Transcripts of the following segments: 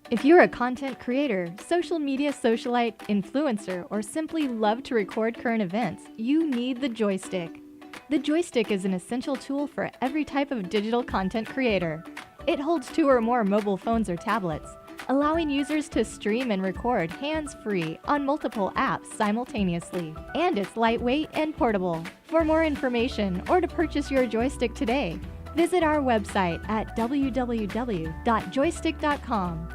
If you're a content creator, social media socialite, influencer, or simply love to record current events, you need the Joystick. The Joystick is an essential tool for every type of digital content creator. It holds 2 or more mobile phones or tablets, allowing users to stream and record hands-free on multiple apps simultaneously. And it's lightweight and portable. For more information or to purchase your Joystick today, visit our website at www.joystick.com.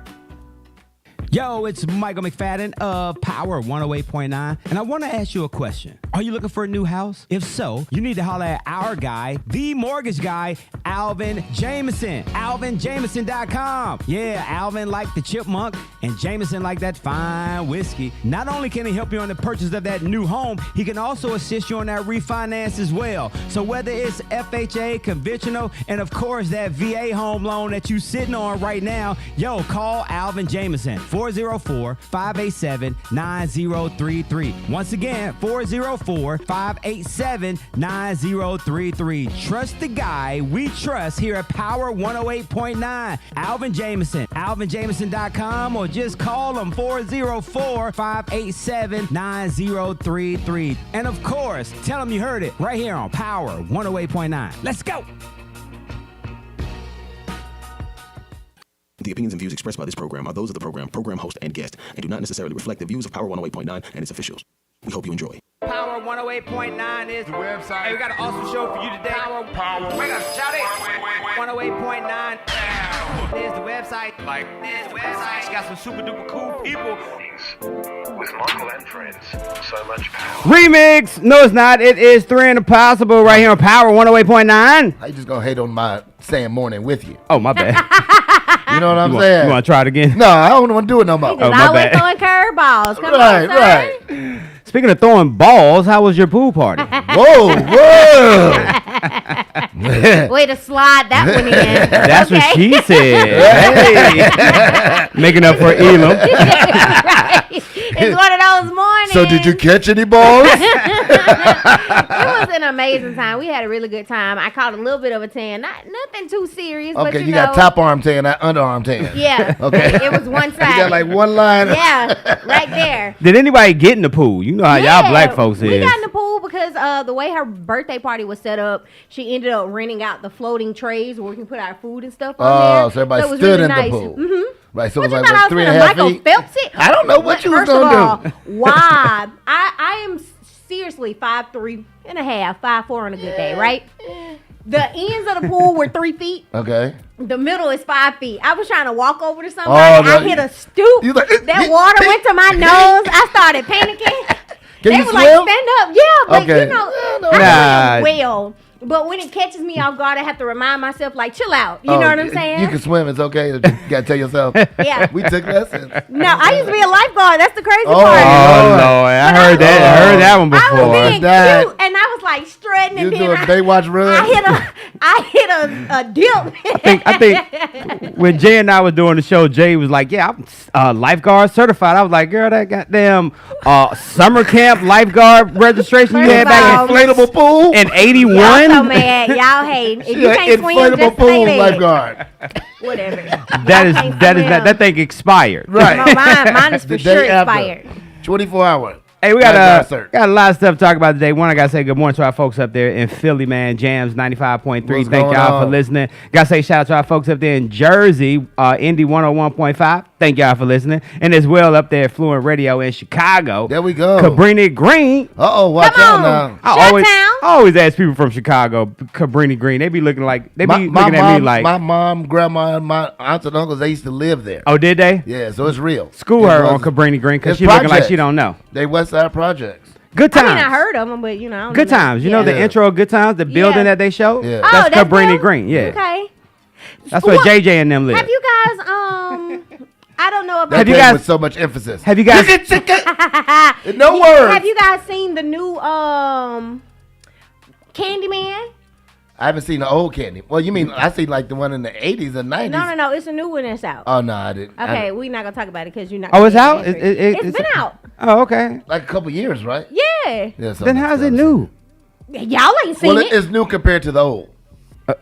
Yo, it's Michael McFadden of Power 108.9, and I want to ask you a question. Are you looking for a new house? If so, you need to holler at our guy, the mortgage guy, Alvin Jameson. AlvinJameson.com. Yeah, Alvin like the chipmunk, and Jameson like that fine whiskey. Not only can he help you on the purchase of that new home, he can also assist you on that refinance as well. So whether it's FHA, conventional, and of course that VA home loan that you sitting on right now, yo, call Alvin Jameson. 404-587-9033. Once again, 404-587-9033. Trust the guy we trust here at Power 108.9. Alvin Jameson. AlvinJameson.com, or just call him 404-587-9033. And of course, tell him you heard it right here on Power 108.9. Let's go. The opinions and views expressed by this program are those of the program host, and guest, and do not necessarily reflect the views of Power 108.9 and its officials. We hope you enjoy. Power 108.9 is the website. Hey, we got an awesome show for you today. Power. We got to shout it. 108.9 is the website. Like, this website. It's got some super duper cool people. With Michael and friends, so much power. Remix. No, it's not. It is 3 and Impossible right here on Power 108.9. How you just gonna hate on my saying morning with you? Oh, my bad. You know what I'm saying? You want to try it again? No, I don't want to do it no more. Oh, my always bad. throwing curveballs. Come Right, on, son. right. Speaking of throwing balls, how was your pool party? Whoa, whoa. Way to slide that one in. That's what she said. Hey. Making up for Elam. Right. It's one of those mornings. So did you catch any balls? It was an amazing time. We had a really good time. I caught a little bit of a tan. Nothing too serious. Okay, but you you got know, top arm tan, not underarm tan. Yeah. Okay. It was one side. You got like one line. Yeah, right there. Did anybody get in the pool? You know how y'all black folks We is. got in the pool because the way her birthday party was set up, she ended up renting out the floating trays where we can put our food and stuff on there. Oh, so everybody it was stood really in nice. the pool. Mm-hmm. Right, so What it you was thought like I what, was 3.5 Michael feet? Phelps it? I don't know what you was First of gonna all, do. why? I am seriously 5'3" and a half, 5'4" on a good day, right? The ends of the pool were 3 feet. Okay. The middle is 5 feet. I was trying to walk over to somebody. Oh, no, I hit a stoop. you like- That water went to my nose. I started panicking. Can They you were swim? like, stand up. Yeah, but Okay. you know, Yeah, I Nah. swim well. But when it catches me off guard, I have to remind myself, like, chill out. You know what I'm saying? You can swim. It's okay. You gotta tell yourself. Yeah. We took lessons. No, I used to be a lifeguard. That's the crazy Oh, part. Oh, Lord. Lord. I heard that one I was before. being That- cute, and I was like strutting, You and doing then Baywatch Run? I hit a dip. I think when Jay and I was doing the show, Jay was like, yeah, I'm lifeguard certified. I was like, girl, that goddamn summer camp lifeguard registration you had back Inflatable pool. in Y'all 81? so mad. Y'all hate. If you can't swim, inflatable just pool say that. lifeguard. Whatever. That thing expired. Right. No, mine is for The sure day after. expired. 24 hours. Hey, we Lifeguard cert. got a lot of stuff to talk about today. One, I gotta say good morning to our folks up there in Philly, man. Jams 95.3. What's Thank going y'all for on? listening. Gotta say shout out to our folks up there in Jersey, Indy 101.5. Thank y'all for listening. And as well up there at Fluent Radio in Chicago. There we go. Cabrini Green. Uh-oh, watch Come out on. now. I always ask people from Chicago, Cabrini Green. They be looking like at me like, my mom, grandma, and my aunts and uncles, they used to live there. oh, did they? Yeah, so it's real. School It her was- on Cabrini Green because it's she looking like projects. she don't know. They West Side Projects. Good I times. mean, I heard of them, but you know, I don't Good know. times. You know the Yeah. intro of Good Times, the building Yeah. that they show? Yeah. Oh, That's Cabrini them? Green, yeah. Okay. That's where What- JJ and them live. Have you guys I don't know They about Have you play guys- with so much emphasis. Have you guys No words. Have you guys seen the new Candyman? I haven't seen the old candy. Well, you mean I seen like the one in the 80s and 90s? No, it's a new one that's out. Oh, no, I didn't. Okay, we're not gonna talk about it because you're not. Oh, gonna it's get out? answered. It's It's been out. Oh, okay. Like a couple years, right? Yeah. Yeah. so Then that's how's it what I'm new? Y'all ain't seen Well, it. it's new compared to the old.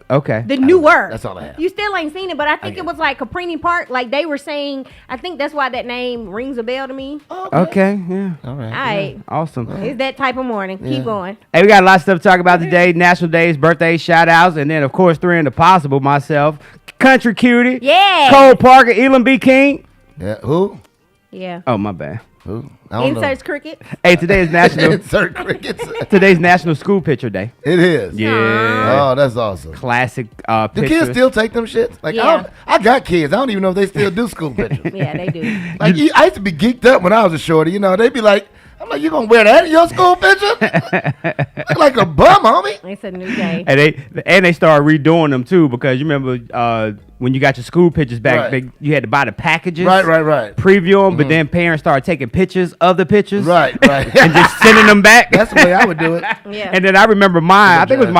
Okay. The newer. That's all I have. You still ain't seen it, but I think it was like Caprini Park. Like they were saying, I think that's why that name rings a bell to me. Okay. Yeah. All right. All right. Awesome. It's that type of morning. Keep going. Hey, we got a lot of stuff to talk about today. National days, birthdays, shout outs, and then of course 3 in the possible, myself, Country Cutie, Yeah. Cole Parker, Elam B. King. Yeah. Who? Yeah. Oh, my bad. Who? I don't Inserts cricket. Hey, today is know. National Insert crickets. today's National School Picture Day. It is. Yeah. Oh, that's awesome. Classic Do picture. kids still take them shits? Like, Yeah. I got kids. I don't even know if they still do school pictures. Yeah, they do. Like, I used to be geeked up when I was a shorty. You know, they'd be like, I'm like, you gonna wear that in your school picture? Look like a bum, homie. It's a new day. And they started redoing them too, because you remember when you got your school pictures back, Right. you had to buy the packages, Right. preview them, but then parents started taking pictures of the pictures, Right. and just sending them back. That's the way I would do it. Yeah. And then I remember mine. I think it was Dress.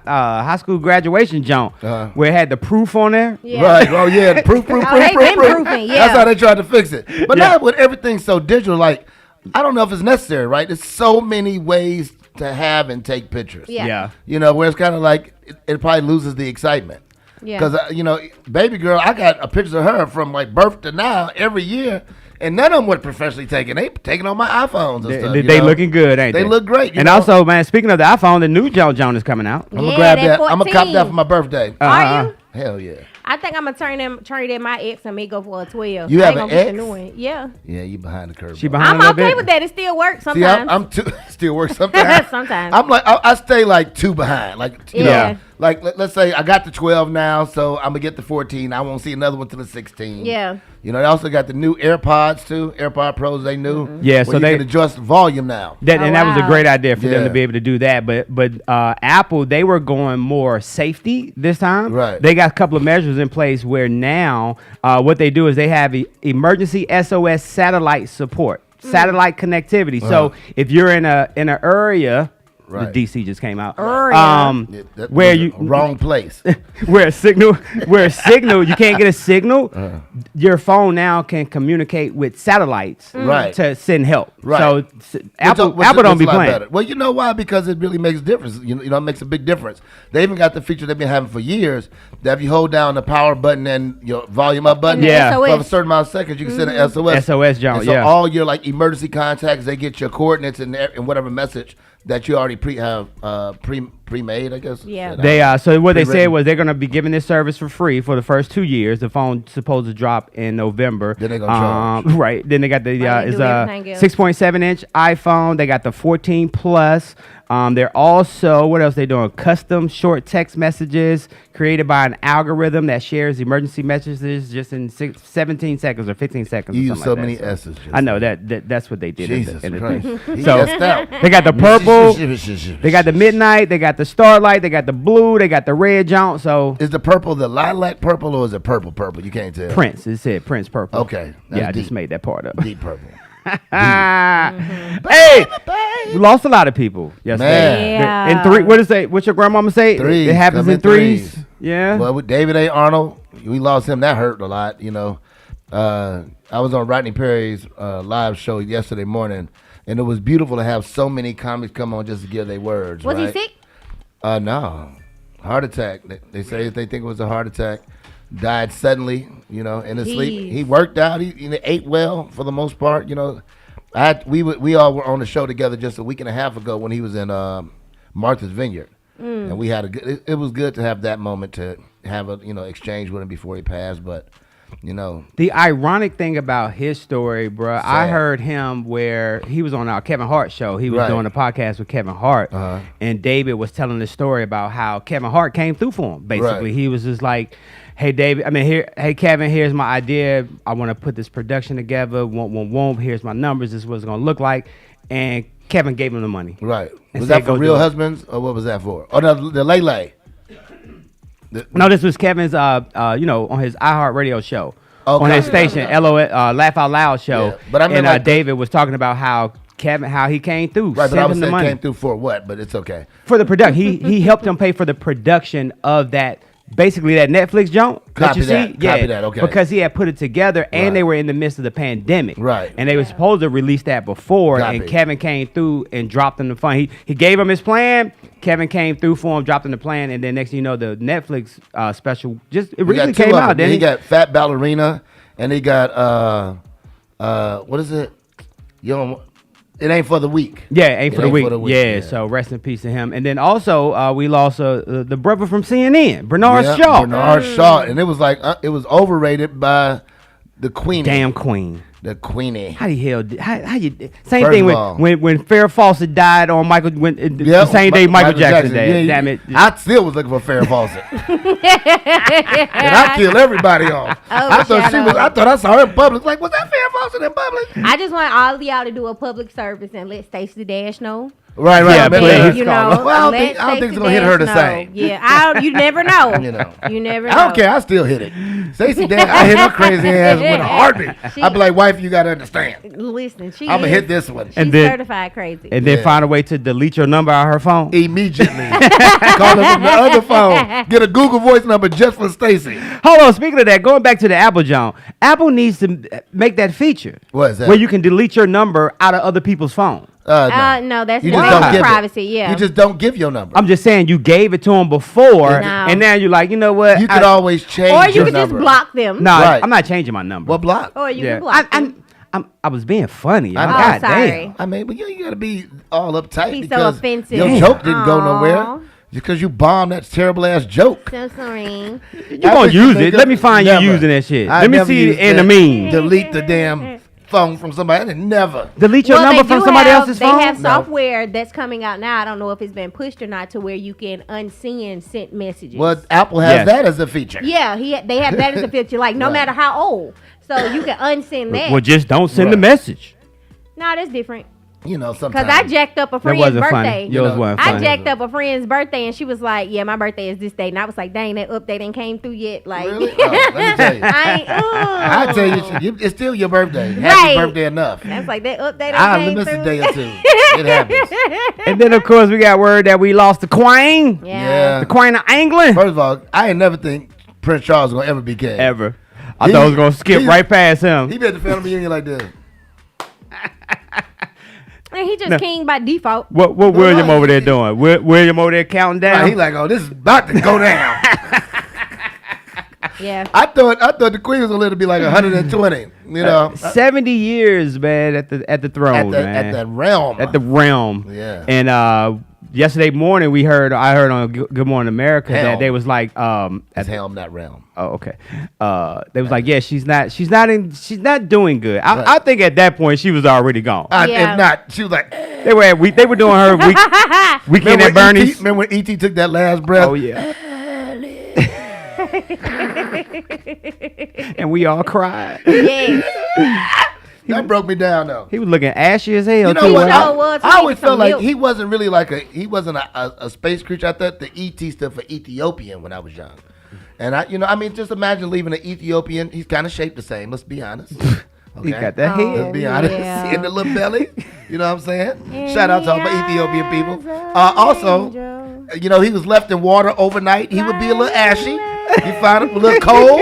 my high school graduation junk, where it had the proof on there. Yeah. Right. Oh, yeah. Proof. Oh, they been proofing, yeah. That's how they tried to fix it. But Yeah. now with everything so digital, like, I don't know if it's necessary, right? There's so many ways to have and take pictures. Yeah. You know, where it's kind of like, it probably loses the excitement. Yeah. Because, you know, baby girl, I got a picture of her from like birth to now every year. And none of them were professionally taken. They taken on my iPhones and stuff. They looking good, ain't they? They look great. And also, man, speaking of the iPhone, the new Joan is coming out. I'm going to Yeah, grab that that. I'm going to cop that 14. for my birthday. Are you? Hell yeah. I think I'm gonna turn it in my ex and me go for a 12. You I have ain't an gonna get the ex? new one. Yeah. Yeah, you behind the curve. She bro. behind I'm a little okay bit. with that. It still works See, sometimes. I'm too, still work sometimes. Sometimes. I'm like, I stay like 2 behind. Like, you Yeah. know, like let's say I got the 12 now, so I'm gonna get the 14. I won't see another one till the 16. Yeah. You know, they also got the new AirPods too. AirPod Pros, they new. Yeah, where so you they- can adjust volume now. That was a wow. great idea for them Yeah. to be able to do that. But Apple, they were going more safety this time. Right. They got a couple of measures in place where now what they do is they have emergency SOS satellite support, satellite connectivity. So if you're in a area, Right. the DC just came out. Area. Yeah, that Where was you a wrong place. where a signal you can't get a signal, your phone now can communicate with satellites Right. to send help. Right. So Apple Which don't is be a lot playing. better. Well, you know why? Because it really makes a difference. You know, it makes a big difference. They even got the feature they've been having for years that if you hold down the power button and your volume up button, And the Yeah. for a SOS. certain amount of seconds, you can send an SOS. SOS John, And so yeah. all your like emergency contacts, they get your coordinates and whatever message that you already pre-made, I guess. Yeah. They so what they said Pre-written. was they're gonna be giving this service for free for the first 2 years. The phone's supposed to drop in November. Then they gonna charge. Right. Then they got the Like they it's do a everything else. 6.7-inch iPhone. They got the 14 Plus. They're also what else they doing? Custom short text messages created by an algorithm that shares emergency messages just in 17 seconds or 15 seconds. You or use something so like many that. S's. I know that's what they did. in the- Jesus in the Christ. thing. He So messed out. they got the purple. They got the midnight, they got the starlight, they got the blue, they got the red jaunt. So Is the purple the lilac purple or is it purple? You can't tell. Prince, it said Prince purple. Okay, that's Yeah, I just deep. made that part up. Deep purple. Hey, we lost a lot of people yesterday. Man. In three, what is that? What's your grandmama say? Threes, It happens come in in threes. threes. Yeah. Well, with David A. Arnold, we lost him. That hurt a lot, you know. I was on Rodney Perry's live show yesterday morning, and it was beautiful to have so many comics come on just to give their words. Was right? he sick? No. Heart attack. They say they think it was a heart attack. Died suddenly, you know, in his sleep. Jeez. He worked out. He ate well for the most part, you know. We all were on the show together just a week and a half ago when he was in Martha's Vineyard, and we had a good. It was good to have that moment to have a exchange with him before he passed. But The ironic thing about his story, bruh, I Sad. heard him where he was on our Kevin Hart show. He was Right. doing a podcast with Kevin Hart, and David was telling the story about how Kevin Hart came through for him. Basically, Right. he was just like, "Hey, David, hey Kevin, here's my idea. I want to put this production together. Won't. Here's my numbers. This is what it's gonna look like." And Kevin gave him the money. right, And was said, that for "Go Real do it." Husbands or what was that for? Oh, no, the Lele. No, this was Kevin's, on his iHeartRadio show, Okay. on his station, Laugh Out Loud show. Yeah, but I mean, and like the- David was talking about how he came through, Right, but I sent was him the saying money came through for what? But it's okay. for the production. He helped him pay for the production of that basically that Netflix jump that you Copy that, see. copy that, okay. Because he had put it together, and Right. they were in the midst of the pandemic. Right. And they were supposed to release that before, Copy. and Kevin came through and dropped him the fund. He gave him his plan. Kevin came through for him, dropped him the plan, and then next thing you know, the Netflix special just He recently got two came of out. them. Then He got Fat Ballerina, and he got what is it? It ain't for the weak. Yeah, ain't for It the week. Yeah, so rest in peace to him. And then also we lost the brother from CNN, Bernard Yeah, Shaw. Bernard Shaw, and it was like it was overrated by the Queen. Damn Queen. The Queenie. How the hell? How you? Same First thing of all- when Farrah Fawcett died on Michael. The Yeah, same day Michael Jackson died. Yeah, Damn it! I still was looking for Farrah Fawcett, and I killed everybody off. I thought I saw her in public. Like, was that Farrah Fawcett in public? I just want all of y'all to do a public service and let Stacey Dash know. Right. Yeah, Maybe please. that's You called- know, well, I let don't think Stacey it's gonna hit her the Dash same. know. Yeah, you never know. You know. You never know. I don't care. I still hit it. Stacey Dash, I hit her crazy ass with a heartbeat. I'd be like, wife, you gotta understand. Listen, she I'm gonna is- hit this one She's And then- certified crazy. And then Yeah. find a way to delete your number out of her phone. immediately. Call her from the other phone. Get a Google Voice number just for Stacey. Hold on. Speaking of that, going back to the Apple John, Apple needs to make that feature. What is that? Where you can delete your number out of other people's phone. No, that's You the just don't give privacy. it. Yeah. You just don't give your number. I'm just saying you gave it to them before, No. and now you're like, you know what? You could always change or you your could just number. block them. No, Right. I'm not changing my number. What block? Or you Yeah. can block them. I was being funny. I know. God Oh, sorry. damn. I mean, but you gotta be all uptight He's so because offensive. your Damn. joke didn't go Aw. nowhere. Because you bombed that terrible ass joke. So sorry. You gonna use it? Let me find Never. you using that shit. I Let me never see used it in the that. meme. Delete the damn phone from somebody. I didn't never. Delete your number from somebody else's phone. They have No. software that's coming out now. I don't know if it's been pushed or not to where you can unsend sent messages. Well, Apple has Yes. that as a feature. Yeah, they have that as a feature. Like no Right. matter how old, so you can unsend that. Well, just don't send the Right. message. No, that's different. You know, sometimes. Cause I jacked up a That friend's wasn't birthday. funny. Yours know, wasn't I funny. jacked up a friend's birthday and she was like, "Yeah, my birthday is this date," and I was like, "Dang, that update ain't came through yet." Like, Really? Oh, let me tell you. I ain't. I tell you, it's still your birthday. Happy Right. birthday enough. That's like that update I'll ain't came miss through. a day or two. It happens. And then of course we got word that we lost the Queen. Yeah. The Queen of England. First of all, I ain't never think Prince Charles was gonna ever be king. Ever. I thought I was gonna skip he- right past him. He be at the family reunion like this. And he just No. king by default. What William over there doing? William over there counting down. Right, he like, oh, this is about to go down. Yeah. I thought the Queen was gonna let it be like 120. You know, 70 years, man, at the throne, man. at that realm. At the realm. Yeah. And yesterday morning I heard on Good Morning America that Helm. they was like It's helm, not realm. oh, okay. They was like, yeah, she's not doing good. I Right. think at that point she was already gone. Yeah. If not, she was like, They were doing her weekend at Bernie's. Remember when E.T. took that last breath? Oh yeah. And we all cried. Yeah. That broke me down though. He was looking ashy as hell. You know too, what? wasn't sure was. I He always needed some felt like milk. he wasn't really he wasn't a space creature. I thought the ET stood for Ethiopian when I was young. And just imagine leaving an Ethiopian. He's kind of shaped the same. Let's be honest. Okay? He got that Oh. head. Let's be honest. Yeah. In the little belly. You know what I'm saying? Shout out to all my Ethiopian people. Also, he was left in water overnight. He would be a little ashy. You find him a little cold.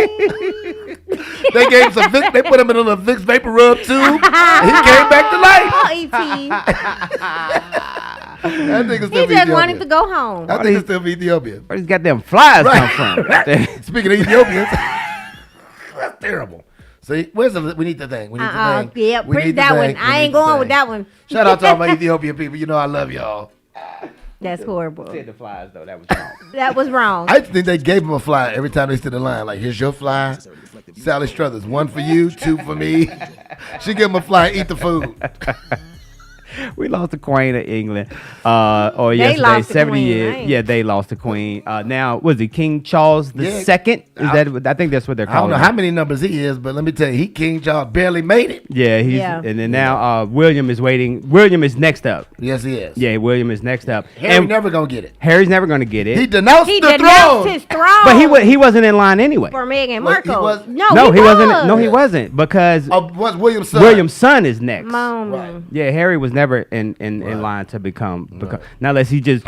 They gave him some Vicks. They put him in a little Vicks Vapor Rub tube. And he came back to life. Oh, E.T. I think it's He still just wanted to go home. I think it's still Ethiopia. Where these goddamn flies Right. come from? Speaking of Ethiopians, that's terrible. See, we need the thing. We need the thing. Yeah, We print need the that one. thing. We I need ain't the going thing. with that one. Shout out to all my Ethiopian people. You know I love y'all. That's horrible. the flies though. That was wrong. That was wrong. I just think they gave him a fly every time they stood in line. Like, here's your fly. Sally Struthers, 1 for you, 2 for me. She give him a fly, eat the food. We lost the Queen of England. Or They yesterday, lost the 70 Queen, years. right? Yeah, they lost the Queen. Now, was it King Charles the Yeah. Second? I think that's what they're I don't calling know him. how many numbers he is, but let me tell you, King Charles barely made it. Yeah, Yeah. and then now William is waiting. William is next up. Yes, he is. Yeah, William is next up. Harry And never gonna get it. Harry's never going to get it. He denounced He the denounced throne. his throne. but he wasn't in line anyway. for Meghan Well, he Markle. was- No, he wasn't. No, he wasn't because Was William's son. William's son is next. Mom. Right. Yeah, Harry was never in line to become. Not unless he just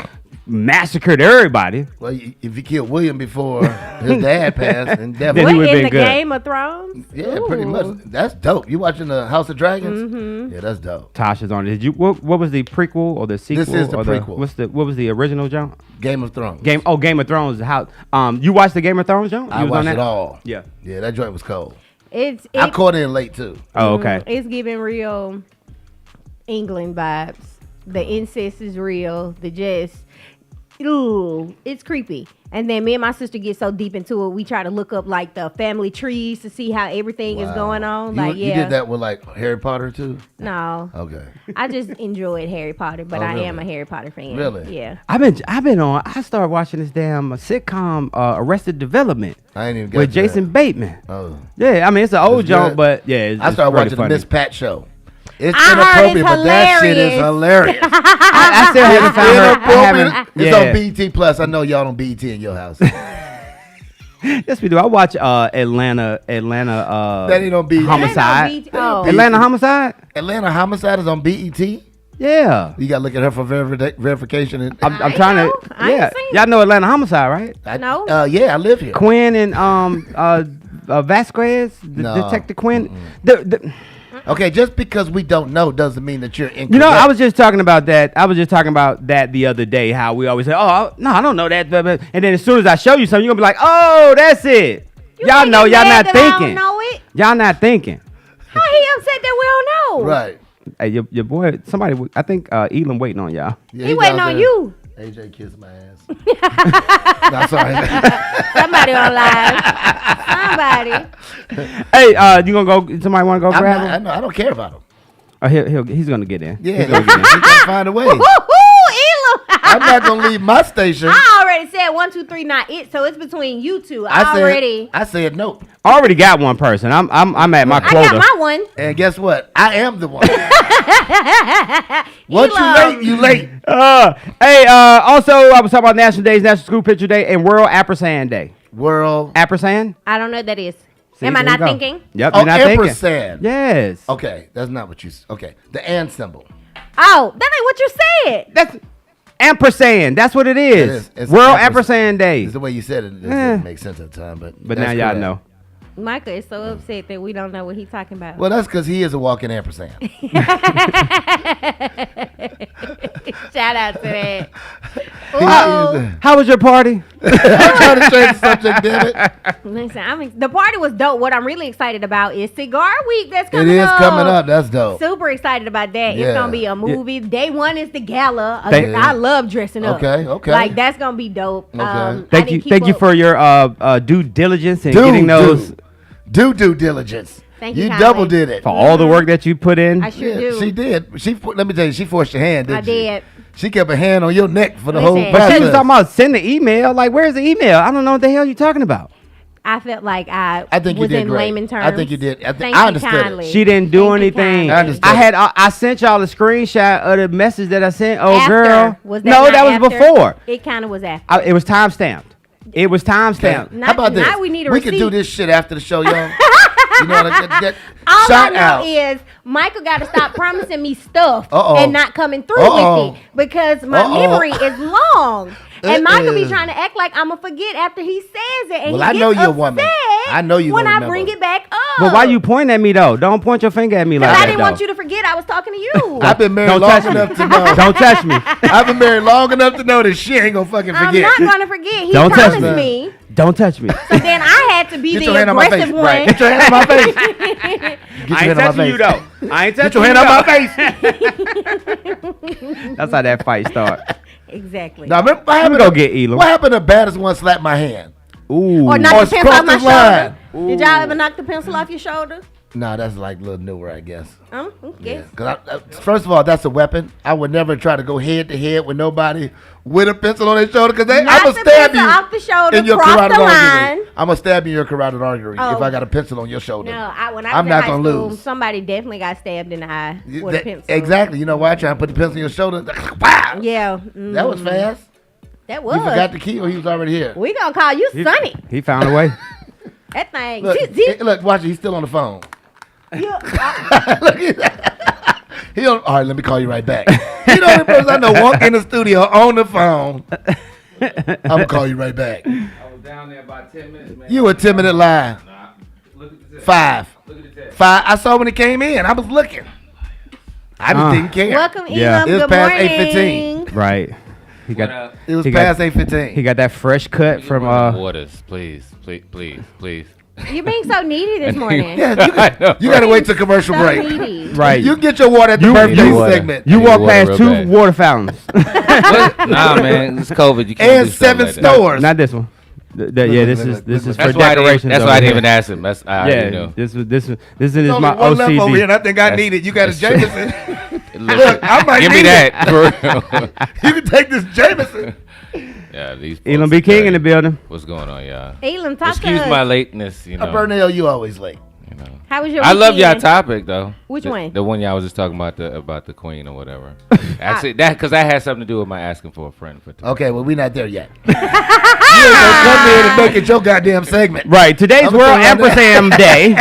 massacred everybody. Well, if you killed William before his dad passed, then Then definitely. he What would've in been the good. Game of Thrones? Yeah, pretty much. Ooh. That's dope. You watching the House of Dragons? Yeah, that's dope. Tasha's on it. Did you? What was the prequel or the sequel? This is the or prequel. What was the original, John? Game of Thrones. Game of Thrones. How? You watched the Game of Thrones, John? I You was on watched that? it all. Yeah. Yeah, that joint was cold. It's I caught in late too. Oh, okay. It's giving real England vibes. The incest is real. The just, ooh, it's creepy. And then me and my sister get so deep into it, we try to look up like the family trees to see how everything is Wow. going on. You, Like, you yeah, did that with like Harry Potter too? no, Okay. I just enjoyed Harry Potter, but Oh, I really? am a Harry Potter fan. Really? Yeah. I've been on. I started watching this damn sitcom, Arrested Development, I ain't even got with to that. Jason Bateman. Oh. Yeah, I mean it's an old It's joint, good. but yeah, it's, I it's started really watching funny. the Miss Pat show. It's I heard it's inappropriate, but that shit is hilarious. hilarious. I still haven't found her. I haven't. It's Yeah. on BET Plus. I know y'all on BET in your house. Yes, we do. I watch Atlanta. That ain't on BET. Homicide. Oh. Atlanta Homicide. Atlanta Homicide is on BET. Yeah. You gotta look at her for verification. And, I'm I trying know. to. I ain't Yeah. seen Y'all know Atlanta Homicide, right? No. Yeah, I live here. Quinn and Vasquez, No. Detective Quinn. The, Okay, just because we don't know doesn't mean that you're incorrect. you know, I was just talking about that. The other day. How we always say, "Oh, no, I don't know that," and then as soon as I show you something, you're gonna be like, "Oh, that's it." y'all ain't know. Y'all mad not that I don't thinking. know it. Y'all not thinking. How he upset that we don't know? right. Hey, your boy. Somebody. I think Elam waiting on y'all. Yeah, He waiting down on there. you. AJ kissed my ass. No, sorry. Somebody on live. Somebody. Hey, you gonna go? Somebody want to go grab him? I don't care about him. Oh, he's gonna get in. Yeah, He's he gonna get in. can find a way. Woo-hoo, Elam. I'm not gonna leave my station. I already said 1, 2, 3, not it. So it's between you two. I said nope. I already got one person. I'm at my I quota. got my one. And guess what? I am the one. Once you Elam. late, you late. Hey, also, I was talking about National Days, National School Picture Day, and World Ampersand Day. World. Ampersand? I don't know what that is. See, Am I there you not go. thinking? Yep, Oh, you're not thinking. ampersand. Yes. Okay, that's not what you. Okay, the and symbol. Oh, that ain't what you said. That's ampersand. That's what it is. It is. It's World ampersand. Ampersand Day. It's the way you said it. It Eh. didn't make sense at the time, but But now that's y'all correct. know. Micah is so upset that we don't know what he's talking about. Well, that's because he is a walking ampersand. Shout out to that. He Ooh. is- How was your party? I'm trying to change the subject, damn it. Listen, the party was dope. What I'm really excited about is Cigar Week that's It coming is up. coming up. That's dope. Super excited about that. Yeah. It's gonna be a movie. Day one is the gala. Thank- I love dressing up. Okay. Like that's gonna be dope. Okay. I Thank didn't you. keep Thank you up- for your due diligence in getting those do due diligence. Thank you You kindly. double did it. for all the work that you put in. I sure Yeah, do. she did. Let me tell you, she forced your hand, didn't I she? did. She kept a hand on your neck for the Listen, whole but But process. she was talking about send the email. Like, where's the email? I don't know what the hell you're talking about. I felt like I think you was did in great. layman terms. I think you did. Thank I you understood it. kindly. She didn't do Thank you anything. kindly. I understood. I sent y'all a screenshot of the message that I sent. Oh, After. girl. Was No, not that was after? before. It kind of was after. It was time stamped. It was time stamped. Not- How about this? now we need a We can do receipt. this shit after the show, y'all. You know, get All shout I know out. is Michael got to stop promising me stuff Uh-oh. and not coming through Uh-oh. with it because my Uh-oh. memory is long. And Michael be Uh-uh. trying to act like I'm gonna forget after he says it. And Well, he I know gets you're a woman. upset I know you when gonna I remember. bring it back up. But why you pointing at me though? Don't point your finger at me like Because that. I didn't want though. you to forget I was talking to you. I've been married Don't long touch me. enough to know. Don't touch me. I've been married long enough to know that she ain't gonna fucking I'm forget. not gonna forget. He Don't touch promised me. me. Don't touch me. So then I had to be Get the your hand on my face. aggressive one. Right. Get your hand on my face. Get your I ain't hand on my touching you face. though. I ain't touching Get your hand you on my though. face. That's how that fight start. Exactly. Now, remember what happened? go to- get Elam. What happened to baddest one slapped my hand? Ooh. Or knock Or the pencil off my cross the line. shoulder. Did y'all ever knock the pencil off your shoulder? Nah, that's like a little newer, I guess. Yes. Because first of all, that's a weapon. I would never try to go head to head with nobody with a pencil on their shoulder because I'm Knock gonna the stab pencil you off the shoulder, in your cross carotid the artery. line. I'm gonna stab you in your carotid artery Oh. if I got a pencil on your shoulder. No, when I I'm was not in high gonna school, lose. somebody definitely got stabbed in the eye with a That- pencil. exactly. You know why? I try to put the pencil in your shoulder. Wow. Yeah. That was fast. That was. You forgot the key, or he was already here. We gonna call you Sonny. He found a way. That thing. Look, zip, zip. look, watch it. He's still on the phone. You- He don't. All right, let me call you right back. He the only person I know walk in the studio on the phone. I'm gonna call you right back. I was down there about 10 minutes, man. You a 10-minute lie. Look at the text. 5. Look at the text. 5. I saw when it came in. I was looking. I just didn't care. Welcome, Elam. Yeah. It was Good past morning. 8:15. Right. He What got up? It was He past got- 8:15. he got that fresh cut from Waters, please. You're being so needy this morning. Yeah, you gotta wait till commercial So break. needy. right. You get your water at the You- birthday you- segment. You Need walk water past real 2 bad. water fountains. What? Nah, man, it's COVID. You can't And do stuff 7 like that. stores. Not this one. Yeah, this is look. for That's why I decorations. didn't, that's over why I didn't here. even ask him. That's I already Yeah, knew. this is There's my only one left over here, and OCD. I think I That's- need it. You got a that's true. Jameson. Look, I might give me need that. For real. You can take this Jameson. Yeah, these. Elam folks B. are King in crazy. the building. What's going on, y'all? Elam, talk Excuse to us. my lateness. You know. Burnell, you always late. You know. How was your I love y'all weekend? topic though. Which The- one? The one y'all was just talking about the queen or whatever. Actually, that because that had something to do with my asking for a friend for today. Okay, well, we're not there yet. You ain't gonna come in and make it your goddamn segment. Right. Today's I'm World gonna throw it Ampersand Day.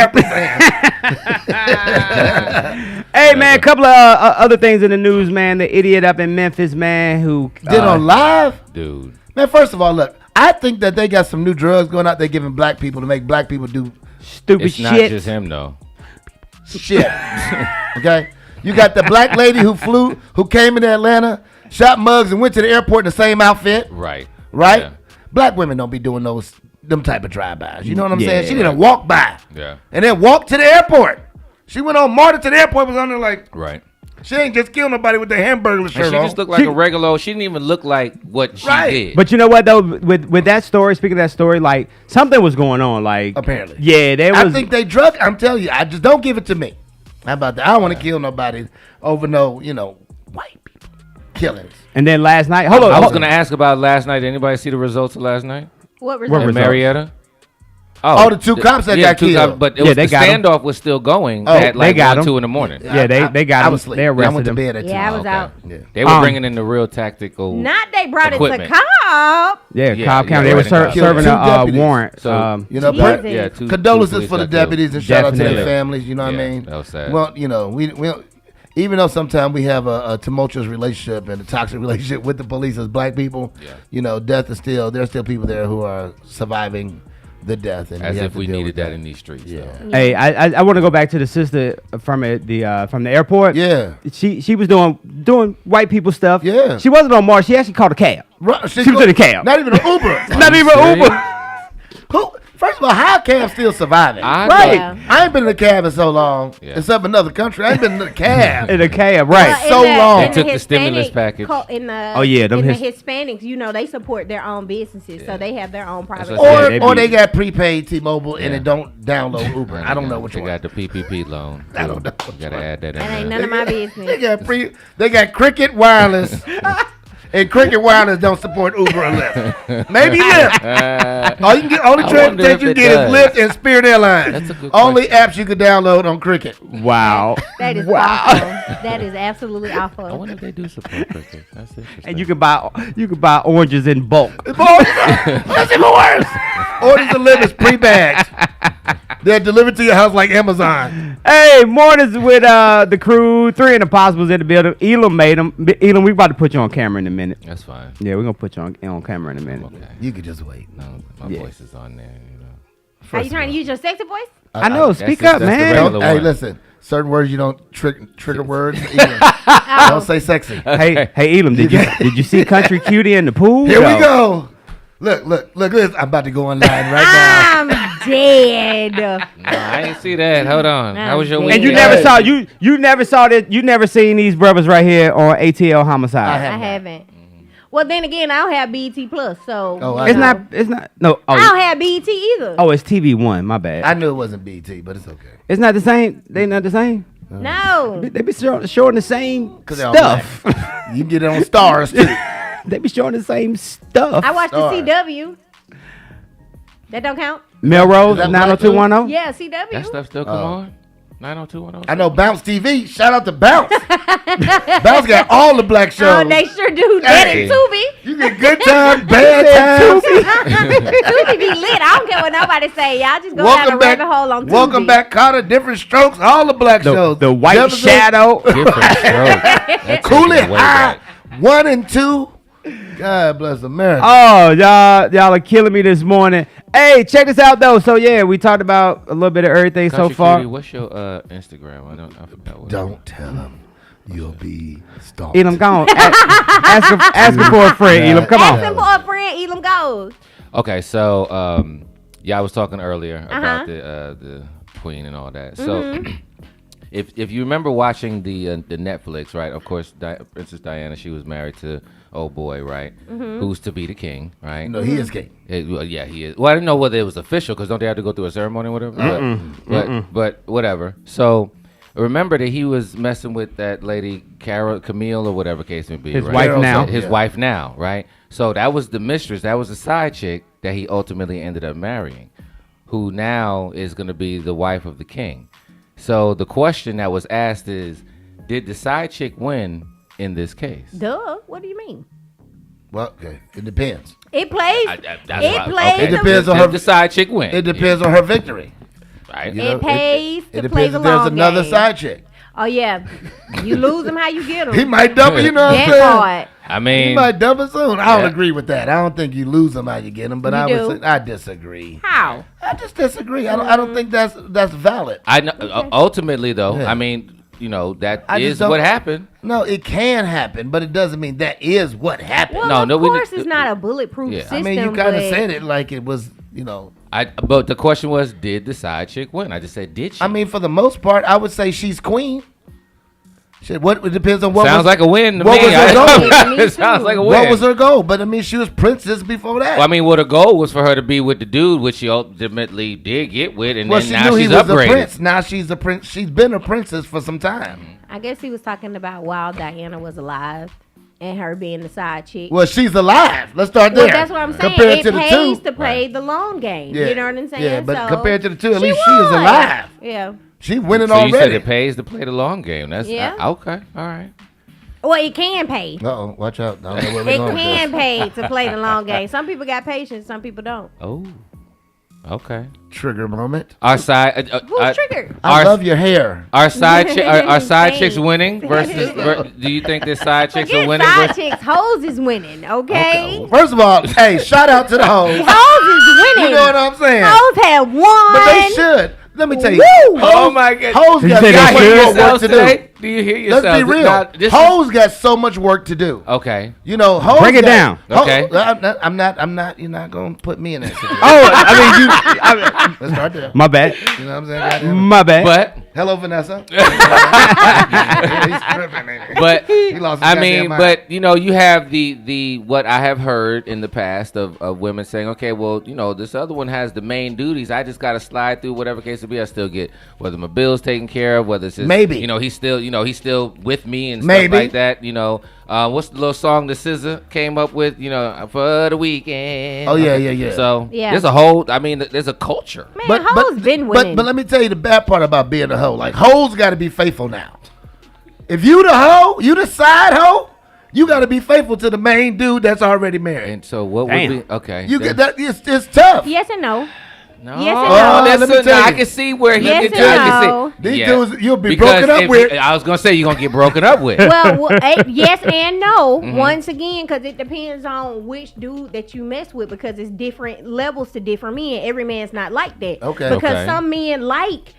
Hey man, a couple of other things in the news, man. The idiot up in Memphis, man, who Did on live? Dude. Man, first of all, look, I think that they got some new drugs going out there giving black people to make black people do stupid It's not shit. just him though. shit. Okay? You got the black lady who came into Atlanta, shot mugs, and went to the airport in the same outfit, Right. right? Yeah. Black women don't be doing them type of drive-bys. You know what I'm saying? She Yeah. didn't walk by Yeah. and then walk to the airport. She went on MARTA to the airport, was on there like, Right. she ain't just killed nobody with the hamburger And shirt she on. just looked like a regular. She didn't even look like what she Right. did. But you know what though, with that story, speaking of that story, like something was going on. Like Apparently. yeah, there I was. think they drug. I'm telling you, I just don't give it to me. How about that? I don't want to kill nobody over white people killings. And then last night, hold on. I was gonna ask about last night. Did anybody see the results of last night What What result? in results? Marietta? Oh, the two cops that got two killed. cops, but it Yeah, was they the got 'em. standoff was still going Oh, at like they got 1, 2 'em. in the morning. Yeah, they got I him. was asleep. They I went arrested to him. bed at 2. Yeah, I was Okay. out. Yeah. They were bringing in the real tactical. Not they brought Equipment. it to cop. Yeah, Yeah, Cobb yeah, County. They were right, and serving two a deputies. warrant. So, You know, Jesus. but yeah, two condolences police for the got killed. deputies and shout out to their Definitely. families. You know what I Yeah, mean? that was sad. Well, we don't, even though sometimes we have a tumultuous relationship and a toxic relationship with the police as black people, Yeah. death is there's still people there who are surviving the death, and As have if to we deal needed with that in these streets. Yeah. so. Hey, I want to go back to the sister from the airport. Yeah. She was doing white people stuff. Yeah. She wasn't on Mars. She actually called a cab. She was in a cab. Not even an Uber. Not even serious? Uber. Who? First of all, how a cab still surviving? I Right. know. I ain't been in a cab in so long. Yeah. Except another country. I ain't been in a cab. In a cab, right? Well, So long. in They took the stimulus package. In the, Oh, yeah, them in the his- Hispanics, they support their own businesses, so they have their own private. what I or said. they or be- they got prepaid T-Mobile and Yeah. it don't download Uber. I don't know which They one. got the PPP loan. I don't know You gotta add that in That ain't there. none of my They business. got Cricket Wireless. And Cricket Wireless don't support Uber or Lyft. Maybe Lyft. All you can get, only I transportation wonder if you it get does. is Lyft and Spirit Airlines. That's a good Only question. apps you can download on Cricket. Wow. That is Wow. awful. That is absolutely I awful. wonder if they do support cricket. That's interesting. And you can buy oranges in bulk. That's even worse. Orders delivered pre-bagged. They're delivered to your house like Amazon. Hey, mornings with the crew. 3 and the Possibles in the building. Elam made them. Elam, we about to put you on camera in a minute. That's fine. Yeah, we're gonna put you on camera in a minute. Okay. You could just wait. No, my Yeah. voice is on there. Are you trying to use your sexy voice? I know. that's Speak the- up, that's the man. regular Hey, one. listen. Certain words you don't trigger words. Either. Don't say sexy. Hey, Elam, did you see Country Cutie in the pool? Here we No. go. Look at this. I'm about to go online right now. I'm dead. No, I didn't see that. Hold on. How was your And weekend? And you Yeah. never saw you never saw that. You never seen these brothers right here on ATL Homicide. I I have not. haven't. Well, then again, I don't have BET Plus, so Oh, I you It's know. not. It's not. No. I don't Oh, have BET either. oh, it's TV1. My bad. I knew it wasn't BT, but it's okay. It's not the same. They not the same. No. They be showing the same 'Cause they're all stuff. You can get it on Stars too. They be showing the same stuff. I watched the Star. CW. That don't count? Melrose Is that black 90210. Yeah, CW. That stuff still come on? 90210. I know Bounce TV. Shout out to Bounce. Bounce got all the black shows. Oh, they sure do. That Hey. and Tubi. You get good time, bad times. Tubi be lit. I don't care what nobody say. Y'all just go down a rabbit hole on Tubi. Welcome back, Carter. Different Strokes. All the black shows. The White Jefferson, Shadow. Different stroke. That's Cool taking It it way High. back. 1 and 2. God bless America. Oh, y'all are killing me this morning. Hey, check this out though. So yeah, we talked about a little bit of everything so Country far. Cutie, what's your Instagram? I forgot what. Don't tell him. You'll be stalked. Elam, come on. Ask him for a friend. Elam, come Ask on. him for a friend. Elam goes. Okay, so yeah, I was talking earlier about Uh-huh. the Queen and all that. So if you remember watching the Netflix, right? Of course, Princess Diana, she was married to old boy, right? Who's to be the king, right? No, he is king. Well, yeah, he is. Well, I didn't know whether it was official because don't they have to go through a ceremony or whatever? But whatever. So remember that he was messing with that lady Camille or whatever case may be. His right? wife now. His wife now, right? So that was the mistress. That was the side chick that he ultimately ended up marrying, who now is going to be the wife of the king. So the question that was asked is, did the side chick win in this case? Duh. What do you mean? Well, okay. It depends. It plays. It depends on her. The side chick win. It depends on her victory. Right. You know, It pays it to play depends the if there's long another game. side chick. Oh yeah, you lose them how you get them. He might double, you know what I'm That saying? part. I He mean, might double soon. I don't Yeah. agree with that. I don't think you lose them how you get them, but You I do. would say I disagree. How? I just disagree. I don't think that's valid. I know, ultimately though, Yeah. I mean, you know, that I just is don't- what happened. No, it can happen, but it doesn't mean that is what happened. Well, No, of we course, need- it's not a bulletproof Yeah. system. I mean, you kind of but said it like it was, you know. But the question was, did the side chick win? I just said, did she? I mean, for the most part, I would say she's queen. Shit, what it depends on what sounds was, like a win to what me. was her goal? Me It sounds too. like a win. What was her goal? But I mean, she was princess before that. Well, I mean, the goal was for her to be with the dude, which she ultimately did get with, and well, then she now knew he she's was upgraded. a prince. Now she's a prince. She's been a princess for some time. I guess he was talking about while Diana was alive and her being the side chick. Well, she's alive. Let's start there. Well, that's what I'm saying. Compared It to the pays two, to play the long game. Yeah. You know what I'm saying? Yeah, but So, compared to the two, at she least she is won. alive. Yeah. She's winning So you said already. it pays to play the long game. That's Yeah. Okay. All right. Well, it can pay. Uh-oh, watch out. I don't know where we're It going with can this. pay to play the long game. Some people got patience, some people don't. Oh. Okay. Trigger moment. Our side. Who's triggered? I Our- love your hair. Our side our side chicks Thanks. winning versus. Do you think the side chicks are Forget winning? side versus- chicks. Hoes is winning, okay? First of all, hey, shout out to the hoes. Hoes is winning. You know what I'm saying? Hoes have won. But they should. Let me tell you. Woo! Hoes, Oh my God. Hoes You got say so they much should? more work Yourself to today? do. Do you hear yourself? Let's be real. Now, this is- Hoes got so much work to do. Okay. You know, hoes Break it got- down. Ho- Okay. I'm not. You're not gonna put me in that situation. Oh, I mean, Let's start there. my bad. You know what I'm saying? Goddamn. My bad. But Hello, Vanessa. Yeah, he's tripping, ain't he? but He lost his I mean, goddamn mind. but you know, you have the what I have heard in the past of women saying, okay, well, you know, this other one has the main duties. I just got to slide through whatever case it be. I still get whether my bills taken care of, whether it's just, Maybe. you know, he's still with me and Maybe. stuff like that. You know, what's the little song that SZA came up with? You know, for the weekend. Oh, yeah. So Yeah. there's a whole. I mean, there's a culture. Man, hoes been winning. But let me tell you the bad part about being a hoe. Like, hoes got to be faithful now. If you the hoe, you the side hoe, you got to be faithful to the main dude that's already married. And so what Damn. would be okay? You then- get that? It's tough. yes and no. No, Yes and no. that's Let me a, tell I you. can see where he Yes can and I can no. see. These dudes, you'll be Because broken up if- with. I was gonna say you're gonna get broken up with. Well, yes and no. Mm-hmm. Once again, because it depends on which dude that you mess with, because it's different levels to different men. Every man's not like that. Okay. Because Okay. some men like.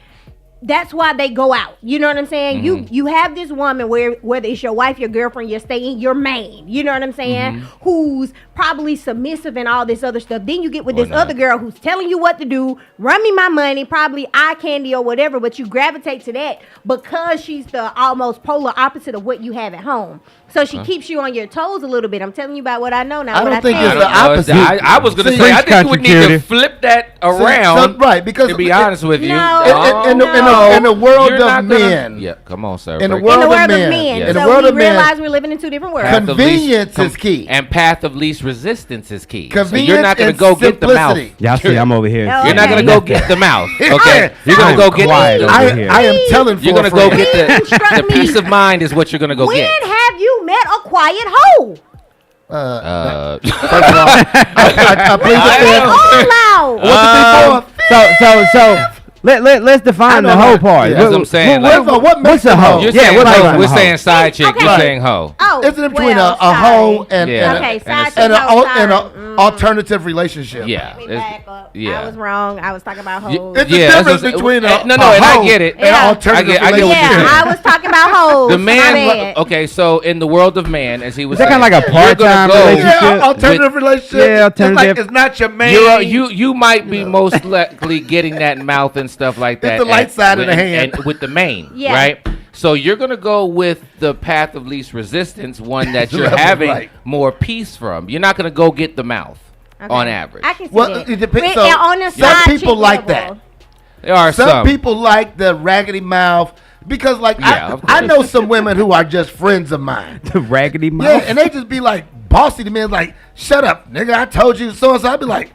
That's why they go out. You know what I'm saying? Mm-hmm. You have this woman whether it's your wife, your girlfriend, your staying, your main. You know what I'm saying? Mm-hmm. Who's probably submissive and all this other stuff. Then you get with Or this not. other girl who's telling you what to do, run me my money, probably eye candy or whatever. But you gravitate to that because she's the almost polar opposite of what you have at home. So she keeps you on your toes a little bit. I'm telling you about what I know now. I what don't think tell it's you. the opposite. I was gonna See, say I Preach, think you would country need to cutie. flip that So- around. right, because to be honest with you, No. and the No, in the world you're of not gonna- men. Yeah, come on, sir. In the break world in the of world of men. men. Yes. In the So world we of men. realize we're living in two different worlds. Path of least- Convenience is key. And path of least resistance is key. So Convenience you're not going and to go get the mouth. simplicity. Y'all see, I'm over here. No. You're not going to Okay. go get the mouth. Okay, you're going I'm to go get quiet the. over I, here. I am telling You're for going to a go friend. get Instruct the me. peace of mind is what you're going to go When get. have you met a quiet hoe? First of all, I plead the They fifth. all loud. What's the So let's define the whole part. Yeah. That's what I'm saying. Like, what makes what's a hoe? You're Yeah, saying what's hoe. a We're hoe? saying side chick. Okay. You're saying hoe. Oh, It's in between well, a hoe and, Yeah. Okay, And side a- chick, and hoe, an sorry. alternative relationship. Yeah. Let me back up. yeah. I was wrong. I was talking about hoes. It's the Yeah, that's difference what- between a no, a and I hoe get it. and an Yeah. alternative I get what you're relationship. saying. Yeah, I was talking about hoes. The My man. bad. Okay, so in the world of man, as he was Is that saying, kinda like a you're gonna part-time go- relationship? Yeah, alternative relationship. Yeah, It's like alternative. it's not your main. You might be most likely getting that mouth and stuff like that. the light side of the hand. and with the main, Yeah. right? So you're gonna go with the path of least resistance, one that you're Level, having right. more peace from. You're not gonna go get the mouth Okay. on average. I can see Well, that. it depends. But, So, on the some side people chick like level. There are Some people like the raggedy mouth because, like, Yeah, of I course. know some women who are just friends of mine. The raggedy mouth. Yeah, and they just be like bossy to me, like, "Shut up, nigga! I told you so and so." I'd be like,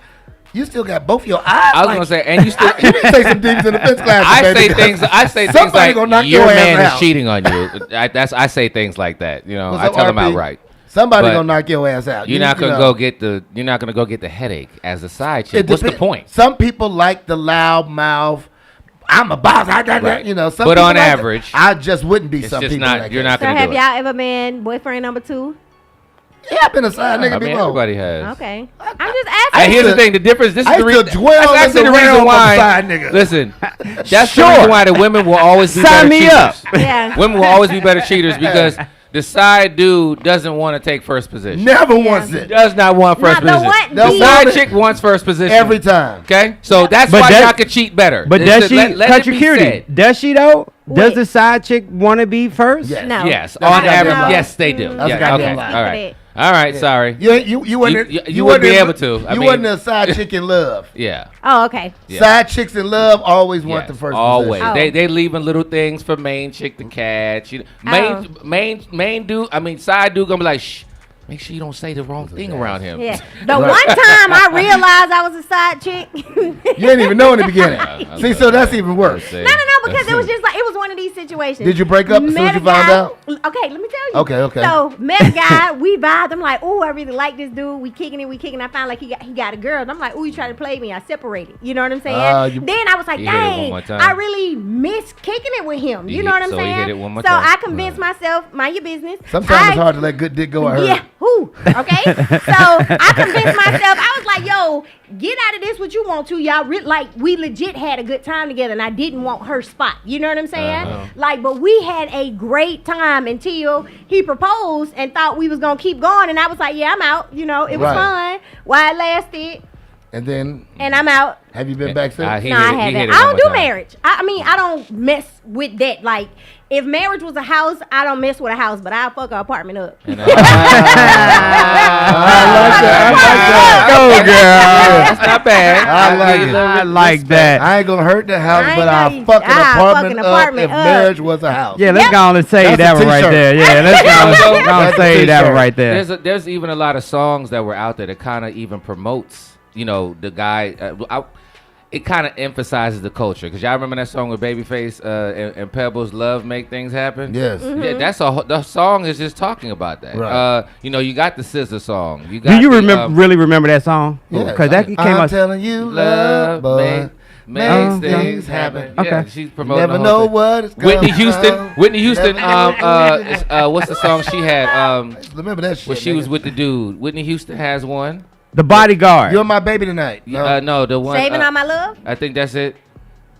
"You still got both your eyes." I was Like, gonna say, and you still. you need to say some things in the fifth class. I baby, say because things. I say things somebody like gonna knock your your man ass is out. cheating on you. I say things like that. You know, What's I up, tell them RP? outright. Somebody But gonna knock your ass out. You're not You gonna know. go get the. You're not gonna go get the headache as a side chick. It What's the depen- point? Some people like the loud mouth. I'm a boss. I got that. Right. You know. Some But people on like that. average, I just wouldn't be. it's Some just people not- like you're that. not So gonna have do it. y'all ever been boyfriend number 2? Yeah, I've been a side nigga I mean, before. everybody has. Okay. I'm just And asking. here's the used to- thing: the difference. This I is the used reason. to dwell That's in actually the the reason realm of why. side nigga. Listen, that's the Sure. reason why the women will always be Sign better me cheaters. up. Yeah. Women will always be better cheaters because the side dude doesn't want to take first position. Never wants He it does not want first Not the position. what? The The side woman- chick wants first position every time. Okay, so that's But why that- y'all can cheat better. But It's does just she, let it Country be Cutie, said. does she though? Does Wait. the side chick want to be first? Yes. No. Yes, That's on a goddamn average, lie. yes they do. That's a Yeah, goddamn okay, lie. all right, all right. Sorry. You wouldn't. You wouldn't be able wouldn't- to. I You mean- wasn't a side chick in love. Yeah. Oh, okay. Yeah. Side chicks in love always want Yes, the first always. position. Oh. They leaving little things for main chick to catch. You know, main dude. I mean, side dude gonna be like, shh. Make sure you don't say the wrong thing around him. Yeah. The one time I realized I was a side chick. You didn't even know in the beginning. I'm See, sorry. so that's even worse. No, because it was just like it was one of these situations. Did you break up as soon as Met you a found guy- out? Okay, let me tell you. Okay. So met a guy, we vibed. I'm like, oh, I really like this dude. We kicking it. I find like he got a girl. And I'm like, oh, you trying to play me? I separated. You know what I'm saying? Then I was like, He hit it one dang, more time. I really miss kicking it with him. You know what I'm So he saying? hit it one more so time. I convinced myself, mind your business. Sometimes it's hard to let good dick go. I heard. Yeah, who? Okay. So I convinced myself. I was like, yo, get out of this what you want to. Y'all like we legit had a good time together and I didn't want her spot. You know what I'm saying? Like, but we had a great time until he proposed and thought we was gonna keep going. And I was like, yeah, I'm out. You know, it was Right. fun while it lasted. And then, And I'm out. have you been back since? He No, hit I it- he hit haven't. it I one don't more do time. marriage. I mean, I don't mess with that. Like, if marriage was a house, I don't mess with a house, but I'll fuck an apartment up. And, Go, girl. That's not bad. I like it. I like that. I ain't gonna hurt the house, I ain't but gonna- I'll fuck an I'll fuck apartment an up apartment if up. marriage was a house. Yeah, let's Yep. go on and say That's a that one right t-shirt. there. Yeah, let's go on and That's a say that one t-shirt. right there. There's even a lot of songs that were out there that kind of even promotes, you know, the guy. It kind of emphasizes the culture because y'all remember that song with Babyface and Pebbles, "Love Make Things Happen." Yes. Yeah, that's the song is just talking about that. Right. You know, you got the SZA song. You got Do you the, remember really remember that song? Yeah. Because that came I'm out. telling you, Love love, makes makes things happen. Okay. Yeah, she's You promoting. never the whole know thing. what it's Whitney gonna Houston. come. Whitney Houston. Never- What's the song she had? Remember that shit. When she nigga. was with the dude. Whitney Houston has one. The Bodyguard. You're my baby tonight. No. No, the one. Saving all my love? I think that's it.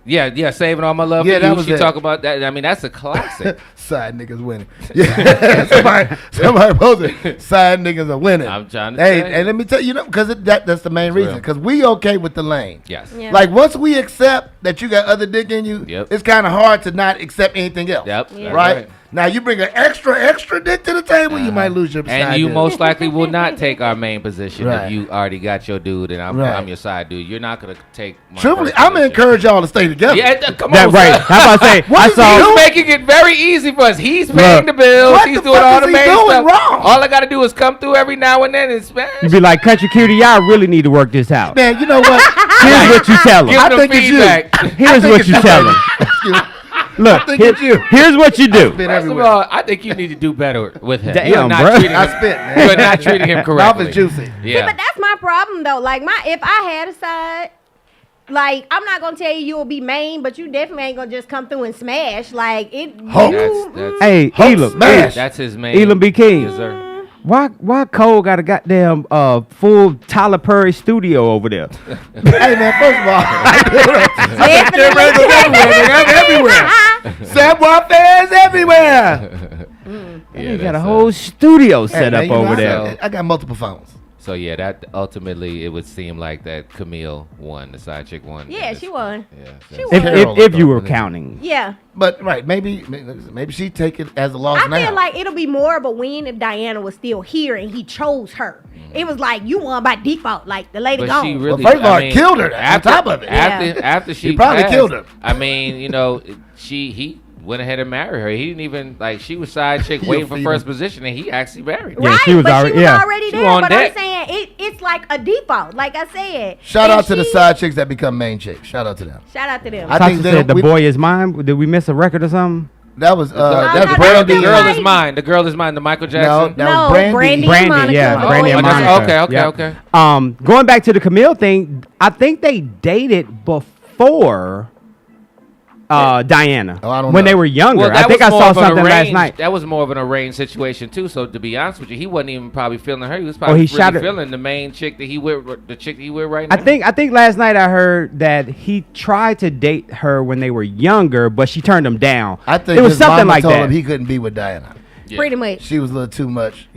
Yeah, saving all my love. Yeah, for that you. was She it. talk about that. I mean, that's a classic. Side niggas winning. Yeah, somebody posted. Side niggas are winning. I'm trying to Hey, tell you. and let me tell you, because that's the main reason. real. Because we okay with the lane. Yes. Yeah. Like once we accept that you got other dick in you, Yep. it's kind of hard to not accept anything else. Yep. Yeah. Right? Right. Now you bring an extra dick to the table, you might lose your side And you dude. most likely will not take our main position Right. if you already got your dude and I'm Right. your side dude. You're not gonna take. My Truthfully, first I'm gonna position. encourage y'all to stay together. Yeah, come That on, right. son. How about to say? What I is he saw. doing? He's making it very easy for us. He's paying the bills. What He's the doing fuck all is the he main doing stuff. wrong? All I gotta do is come through every now and then and smash. You be like, Country Cutie, y'all really need to work this out. Man, you know what? Here's what you tell Give them. I them think it's you. feedback. Here's what you tell them. Look, think it's you. here's what you do. Spit First of everywhere. all, I think you need to do better with him. Damn, You're not bruh. treating him. I spit, man. You're not treating him correctly. Mouth is juicy. Yeah. But that's my problem though. Like if I had a side, like I'm not gonna tell you you'll be main, but you definitely ain't gonna just come through and smash. Like it. Hulk. That's Hey, Hulk Elam, smash. that's his main. Elam B. King. Yes, sir. Why Cole got a goddamn full Tyler Perry studio over there? Hey man, first of all, I'm everywhere. Savoir faire is everywhere. Yeah, He got a that's, whole studio Hey, set man, up you know, over there. I got multiple phones. So yeah, that ultimately it would seem like that Camille won, the side chick won. Yeah, she won. Yeah. She so- won. If you were counting. Yeah. But right, maybe she take it as a loss I now. feel like it'll be more of a win if Diana was still here and he chose her. It was like you won by default, like the lady But gone. she really, first of all, I mean, killed her on top of it. After she He probably passed, killed her. I mean, you know, he went ahead and married her. He didn't even like she was side chick You'll waiting for feed first him. position, and he actually married her. Yeah, Right, she was but already- she was yeah. already She there. on But deck. I'm saying it's like a default, like I said. Shout And out to the she- side chicks that become main chicks. Shout out to them. Shout out to them. I Tasha think they said the we- boy is mine. Did we miss a record or something? That was no, that's no, Brandy. The girl Right. is mine. The girl is mine. The Michael No, Jackson. that No, was Brandy. Brandy. Brandy, Monica. yeah, Oh, Brandy and that's- Monica. okay, Yep. okay. Going back to the Camille thing, I think they dated before Diana. Oh, I don't when know. they were younger. Well, I think I was more saw of an something last arranged- night. That was more of an arranged situation too. So to be honest with you, he wasn't even probably feeling her. He was probably he shot really her- feeling the main chick that he with, the chick that he with right now. I think last night I heard that he tried to date her when they were younger, but she turned him down. I think it was his something mama like told that. him he couldn't be with Diana. Yeah. Pretty much. She was a little too much,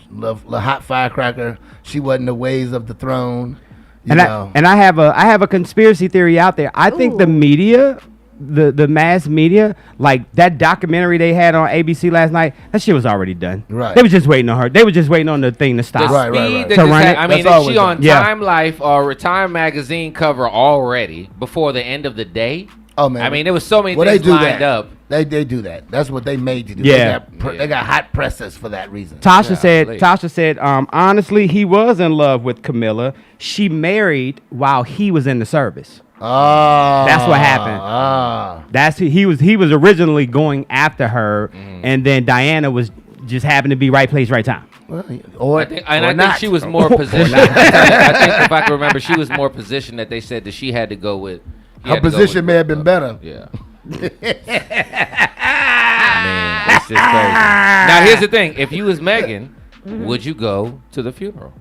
love hot firecracker. She wasn't the ways of the throne. You know. I have a conspiracy theory out there. I think the Ooh. media, the mass media, like that documentary they had on ABC last night, that shit was already done. Right. They were just waiting on her. They were just waiting on the thing to The stop. Right, speed right. that To this run had- it. I mean, That's always she on done. Yeah. Time Life or Time Magazine cover already before the end of the day. Oh man! I mean, there was so many well, things they do lined that. up. They do that. That's what they made to do. Yeah. They got hot presses for that reason. Tasha Yeah, said, honestly, he was in love with Camilla. She married while he was in the service. Oh, That's what happened. He was originally going after her, and then Diana was just happened to be right place, right time. Or I think not. she was more positioned. I think if I can remember, she was more positioned that they said that she had to go with. he Her had to go position with- may have been better. Yeah. Man, that's just crazy. Now here's the thing: if you was Megan, would you go to the funeral?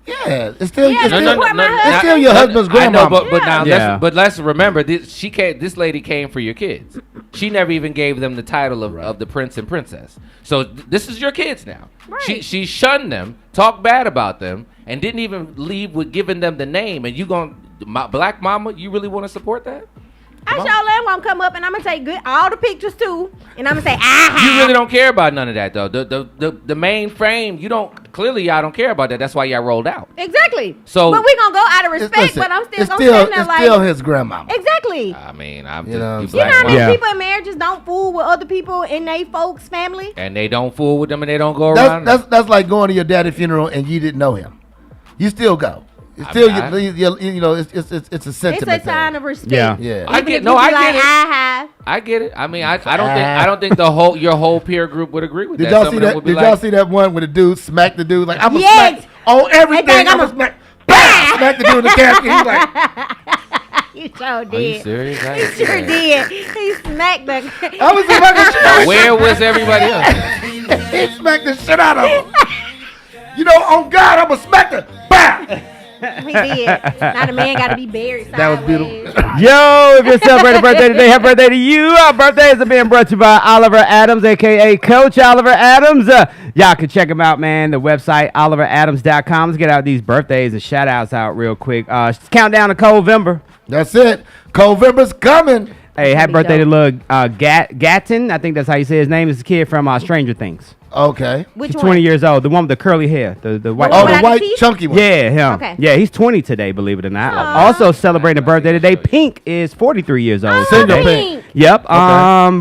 Yeah, it's still, Yeah, it's no, still, no, no, it's no, still your husband's I grandma. know, but now Yeah. let's remember this lady came for your kids. She never even gave them the title of the prince and princess. So this is your kids now. Right. She shunned them, talked bad about them, and didn't even leave with giving them the name. And you black mama, you really want to support that? I sure am gonna come up and I'm gonna take all the pictures too, and I'm gonna say, You really don't care about none of that though. The main frame, you don't. Clearly, y'all don't care about that. That's why y'all rolled out. Exactly. So- but we gonna go out of It's- respect, listen, but I'm still it's gonna still, stand there it's like still his grandmama. exactly. I mean, I'm You just know what I'm you saying? You know how black many Yeah. people in marriages don't fool with other people in their folks' family? and they don't fool with them and they don't go around. That's like going to your daddy's funeral and you didn't know him. You still go. It's I still, mean, it's a It's sentiment a sign thing. of respect. Yeah. Yeah. I Even get if no, you be I like, get it. "Ah-ha." I get it. I mean, I don't think your whole peer group would agree with Did that. y'all Some see of them that? would be Did y'all like, see that one where the dude smacked the dude like I'm gonna Yes. smack on everything? They think I'm I'ma- gonna smack. Bam! Smack the dude in the casket. He's like, You sure Are you did. serious? I He ain't sure serious. did. He smacked the. I was see if I could show Where was everybody else? He smacked the shit out of him. You know, on God, I'm gonna smack the. Bam! He did. Now the man got to be buried. That was sideways. beautiful. Yo, if you're celebrating a birthday today, happy birthday to you. Our birthdays are being brought to you by Oliver Adams, a.k.a. Coach Oliver Adams. Y'all can check him out, man. The website, oliveradams.com. Let's get out these birthdays and shout-outs out real quick. Countdown to Coldvember. That's it. Coldvember's coming. Hey, happy That'd be birthday to dope. Lil Gatton. I think that's how you say his name. Is a kid from Stranger Things. Okay. Which He's one? 20 years old. The one with the curly hair. The white. one Oh, with the the white teeth? chunky one. Yeah, him. Okay. Yeah, he's 20 today, believe it or not. Aw. Also celebrating a birthday today. Pink is 43 years old. Senior today. Pink. Yep.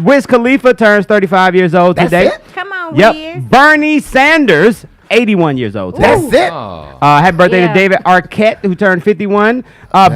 Wiz Khalifa turns 35 years old That's today. it? Come on, Yep. Wiz. Bernie Sanders, 81 years old today. That's it. Oh. Happy birthday Yeah. to David Arquette, who turned 51.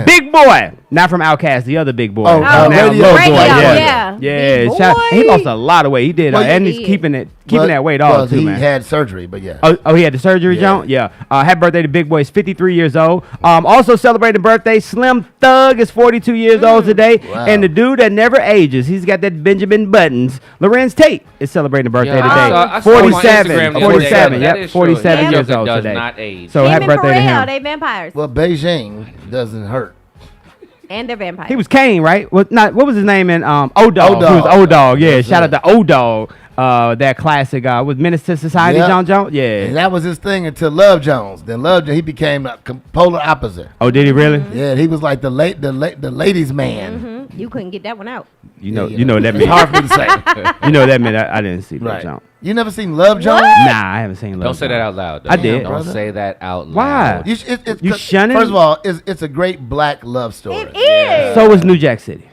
Big Boy, not from Outkast, the other Big Boy. Oh, Now Radio. Lil Radio, Boy, yeah. Yeah, Big he Boy. lost a lot of weight. He did, Well, and he he's did. keeping But- that weight off well, too, he man. had surgery, but yeah. Oh, he had the surgery, Yeah. John? Yeah. Happy birthday to Big Boy. He's 53 years old. Also celebrating birthday, Slim Thug is 42 years old today. Wow. And the dude that never ages, he's got that Benjamin Buttons. Lorenz Tate is celebrating a birthday Yeah, today. I saw him on Instagram 47, the other day. 47, That yep, is true. 47 That years joker old does today. not age. So Him happy and birthday to Pharrell, him. they vampires. Well, Beijing doesn't hurt. And they're vampires. He was Kane, right? What was his name in O-Dog? He was O-Dog. O-Dog, yeah. That's Shout it. out to O-Dog. That classic with Menace to Society, Yep. John Jones. And Yeah. that was his thing until Love Jones. Then Love Jones, he became a polar opposite. Oh, did he really? Yeah, he was like the ladies' man. Mhm. You couldn't get that one out. You know, Yeah, you know what that It's means. hard for me to say. You know what that meant. I didn't see that, Right. John. You never seen Love Jones? Nah, I haven't seen Love Don't say Jones. that out loud. Though. I did. Don't Brother. say that out loud. Why? You 'cause shunning? First of all, it's a great black love story. It is. So was New Jack City.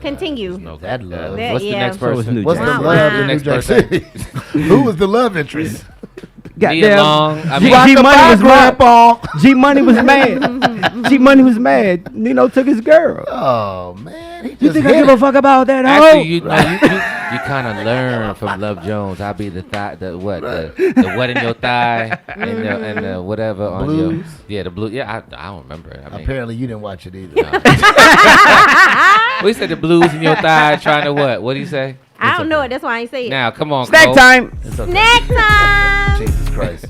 Continue. No, That love. That- What's the yeah. next So was person? New What's Jack the City. Wow. love Wow. in New Next Jack person. City? Who was the love interest? Nia Long. I mean, G Money was mad. Grandpa. G Money was mad. G Money was mad. Nino took his girl. Oh man, he You just think I hit give a it. fuck about that? actually, hoe? you kind of learn from Love Jones. I'll be the the what in your thigh and the whatever on Blues? your the blue. Yeah, I don't remember it. I mean, Apparently, you didn't watch it either. we said the blues in your thigh. Trying to what? What do you say? I don't know it. That's why I ain't say it. Now, come on, Snack Cole. time. It's okay. Next time. Jesus Christ.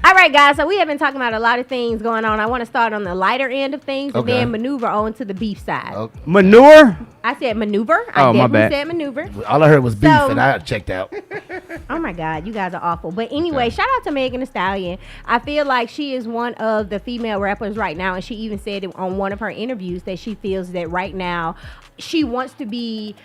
All right, guys. So we have been talking about a lot of things going on. I want to start on the lighter end of things and Okay. then maneuver on to the beef side. Okay. Manure. I said maneuver. Oh, I my definitely bad. said maneuver. All I heard was beef, So- and I checked out. Oh my God, you guys are awful. But anyway, shout out to Megan Thee Stallion. I feel like she is one of the female rappers right now, and she even said it on one of her interviews that she feels that right now she wants to be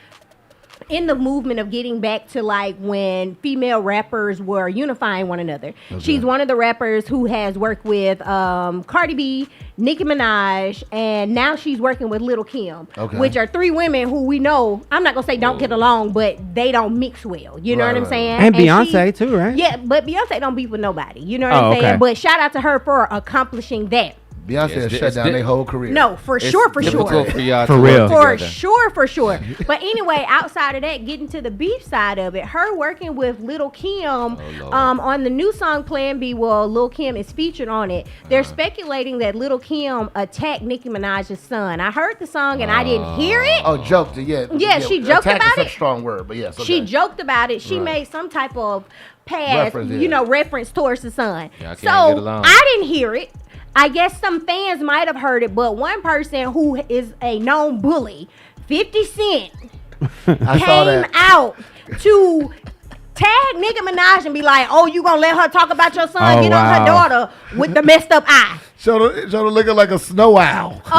in the movement of getting back to like when female rappers were unifying one another. She's one of the rappers who has worked with Cardi B, Nicki Minaj, and now she's working with Lil' Kim, Okay. which are three women who we know, I'm not gonna say don't get along, but they don't mix well. You know Right, what I'm right. saying? And she- Beyonce too, right? Yeah, but Beyonce don't beef with nobody. You know what Oh, I'm saying? okay. But shout out to her for accomplishing that. Beyonce It's has di- shut it's down di- their whole career. No, for It's sure. difficult for y'all For to real. work For together. sure. But anyway, outside of that, getting to the beef side of it, her working with Lil' Kim Lord. on the new song Plan B, well, Lil' Kim is featured on it. They're speculating that Lil' Kim attacked Nicki Minaj's son. I heard the song and I didn't hear it. Oh, joked. Yeah. Yeah, she joked attack is about such it. a strong word, but yes. She okay. joked about it. She Right. made some type of past, Reference, yeah. reference towards the son. Y'all can't So get along. I didn't hear it. I guess some fans might have heard it, but one person who is a known bully, 50 Cent, I saw came that. out to tag Nicki Minaj and be like, "Oh, you gonna let her talk about your son? Oh, Get on her wow. daughter with the messed up eye." Showed her looking like a snow owl. Oh